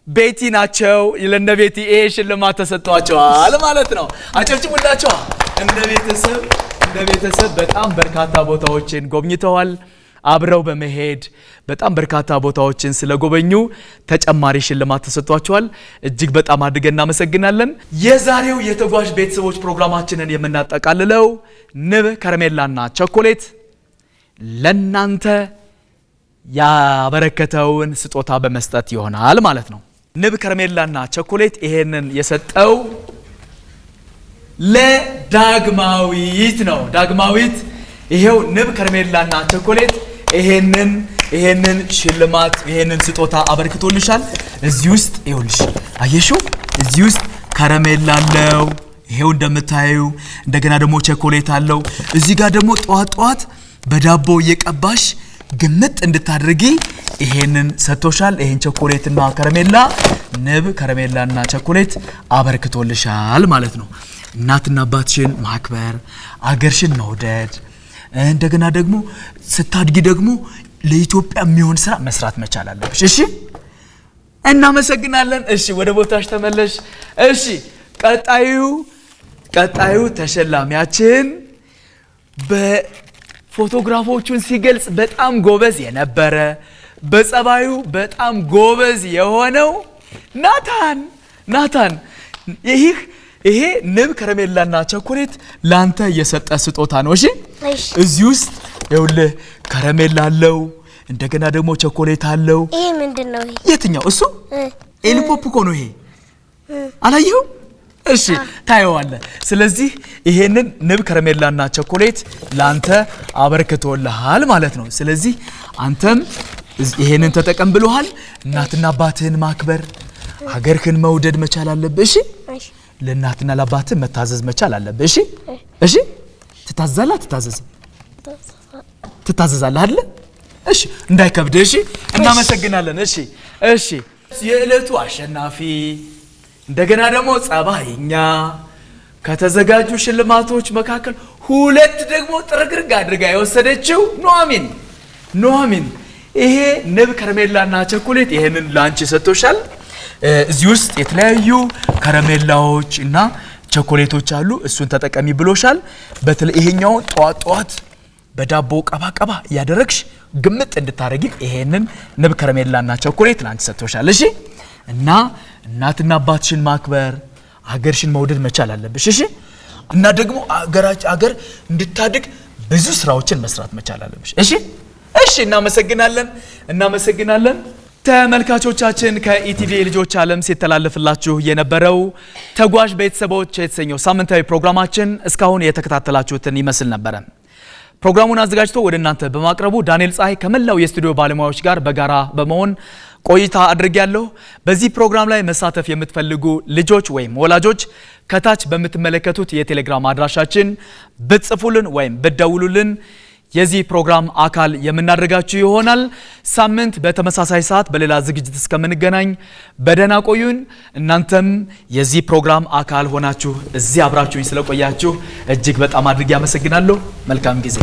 ቤቲ ናቸው። ለነ ቤቲ ሽልማት ተሰጥቷቸዋል ማለት ነው። አጨብጭቡላቸው። እንደ ቤተሰብ በጣም በርካታ ቦታዎችን ጎብኝተዋል። አብረው በመሄድ በጣም በርካታ ቦታዎችን ስለጎበኙ ተጨማሪ ሽልማት ተሰጥቷቸዋል። እጅግ በጣም አድርገን እናመሰግናለን። የዛሬው የተጓዥ ቤተሰቦች ፕሮግራማችንን የምናጠቃልለው ንብ ከረሜላና ቸኮሌት ለናንተ ያበረከተውን ስጦታ በመስጠት ይሆናል ማለት ነው። ንብ ከረሜላና ቸኮሌት ይሄንን የሰጠው ለዳግማዊት ነው። ዳግማዊት ይሄው ንብ ከረሜላና ቸኮሌት ይሄንን ሽልማት ይሄንን ስጦታ አበርክቶልሻል። እዚህ ውስጥ ይኸውልሽ አየሽው፣ እዚህ ውስጥ ከረሜላ አለው። ይሄው እንደምታዩ እንደገና ደግሞ ቸኮሌት አለው። እዚህ ጋር ደግሞ ጧት በዳቦ እየቀባሽ ግምጥ እንድታድርጊ ይሄንን ሰጥቶሻል። ይሄን ቸኮሌትና ከረሜላ ንብ ከረሜላና ቸኮሌት አበርክቶልሻል ማለት ነው። እናትና አባትሽን ማክበር፣ አገርሽን መውደድ እንደገና ደግሞ ስታድጊ ደግሞ ለኢትዮጵያ የሚሆን ስራ መስራት መቻል አለብሽ። እሺ እናመሰግናለን። እሺ ወደ ቦታሽ ተመለሽ። እሺ ቀጣዩ ተሸላሚያችን በፎቶግራፎቹን ሲገልጽ በጣም ጎበዝ የነበረ በጸባዩ በጣም ጎበዝ የሆነው ናታን ይሄ ንብ ከረሜላና ቸኮሌት ላንተ የሰጠ ስጦታ ነው። እሺ እዚህ ውስጥ ይኸውልህ ከረሜላ አለው እንደገና ደግሞ ቸኮሌት አለው። ይሄ ምንድነው? የትኛው? እሱ ኤሊፖፕ እኮ ነው። ይሄ አላየኸው? እሺ ታየዋለህ። ስለዚህ ይሄንን ንብ ከረሜላና ቸኮሌት ላንተ አበርክቶልሃል ማለት ነው። ስለዚህ አንተም ይሄንን ተጠቀም ብሎሃል። እናትና አባትህን ማክበር፣ ሀገርህን መውደድ መቻል አለብህ። እሺ ለእናትና ለአባትህ መታዘዝ መቻል አለብህ። እሺ ትታዘዛለህ አይደል? እሺ እንዳይከብድህ። እሺ እናመሰግናለን። እሺ የዕለቱ አሸናፊ እንደገና ደግሞ ጸባይኛ ከተዘጋጁ ሽልማቶች መካከል ሁለት ደግሞ ጥርግርግ አድርጋ የወሰደችው ኑሐሚን ይሄ ንብ ከረሜላና ቸኮሌት ይሄንን ላንቺ ሰጥቶሻል። እዚህ ውስጥ የተለያዩ ከረሜላዎች እና ቸኮሌቶች አሉ። እሱን ተጠቀሚ ብሎሻል። በተለይ ይሄኛው ጧት በዳቦ ቀባ ያደረግሽ ግምጥ እንድታረጊ ይሄንን ንብ ከረሜላና ቸኮሌት ላንቺ ሰጥቶሻል። እሺ እና እናትና አባትሽን ማክበር፣ ሀገርሽን መውደድ መቻል አለብሽ። እሺ እና ደግሞ አገር እንድታድግ ብዙ ስራዎችን መስራት መቻል አለብሽ። እሺ እናመሰግናለን። ተመልካቾቻችን ከኢቲቪ ልጆች ዓለም ሲተላለፍላችሁ የነበረው ተጓዥ ቤተሰቦች የተሰኘው ሳምንታዊ ፕሮግራማችን እስካሁን የተከታተላችሁትን ይመስል ነበረ። ፕሮግራሙን አዘጋጅቶ ወደ እናንተ በማቅረቡ ዳንኤል ፀሐይ ከመላው የስቱዲዮ ባለሙያዎች ጋር በጋራ በመሆን ቆይታ አድርጌያለሁ። በዚህ ፕሮግራም ላይ መሳተፍ የምትፈልጉ ልጆች ወይም ወላጆች ከታች በምትመለከቱት የቴሌግራም አድራሻችን ብትጽፉልን ወይም ብትደውሉልን የዚህ ፕሮግራም አካል የምናደርጋችሁ ይሆናል። ሳምንት በተመሳሳይ ሰዓት በሌላ ዝግጅት እስከምንገናኝ በደህና ቆዩን። እናንተም የዚህ ፕሮግራም አካል ሆናችሁ እዚህ አብራችሁኝ ስለቆያችሁ እጅግ በጣም አድርጌ አመሰግናለሁ። መልካም ጊዜ